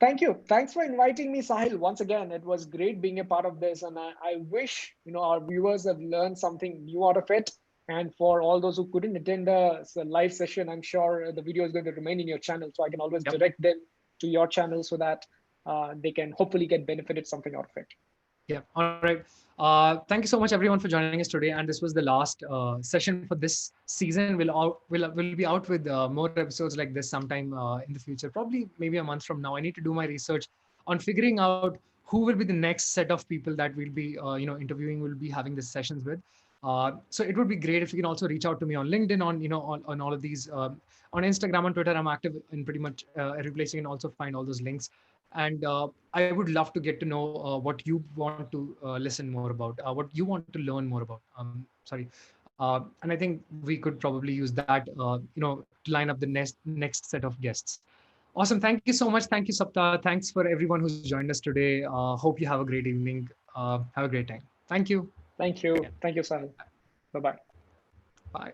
Thank you. Thanks for inviting me, Sahil. Once again, it was great being a part of this. And I wish, our viewers have learned something new out of it. And for all those who couldn't attend the live session, I'm sure the video is going to remain in your channel. So I can always Yep. direct them to your channel so that they can hopefully get benefited something out of it. Yeah. All right. Thank you so much, everyone, for joining us today. And this was the last session for this season. We'll be out with more episodes like this sometime in the future. Probably maybe a month from now. I need to do my research on figuring out who will be the next set of people that we'll be interviewing. We'll be having these sessions with. So it would be great if you can also reach out to me on LinkedIn, on all of these, on Instagram, on Twitter. I'm active in pretty much every place. You can also find all those links. And I would love to get to know what you want to listen more about, what you want to learn more about. Sorry. And I think we could probably use that, to line up the next set of guests. Awesome. Thank you so much. Thank you, Sapta. Thanks for everyone who's joined us today. Hope you have a great evening. Have a great time. Thank you. Thank you. Thank you, Sahil. Bye-bye. Bye.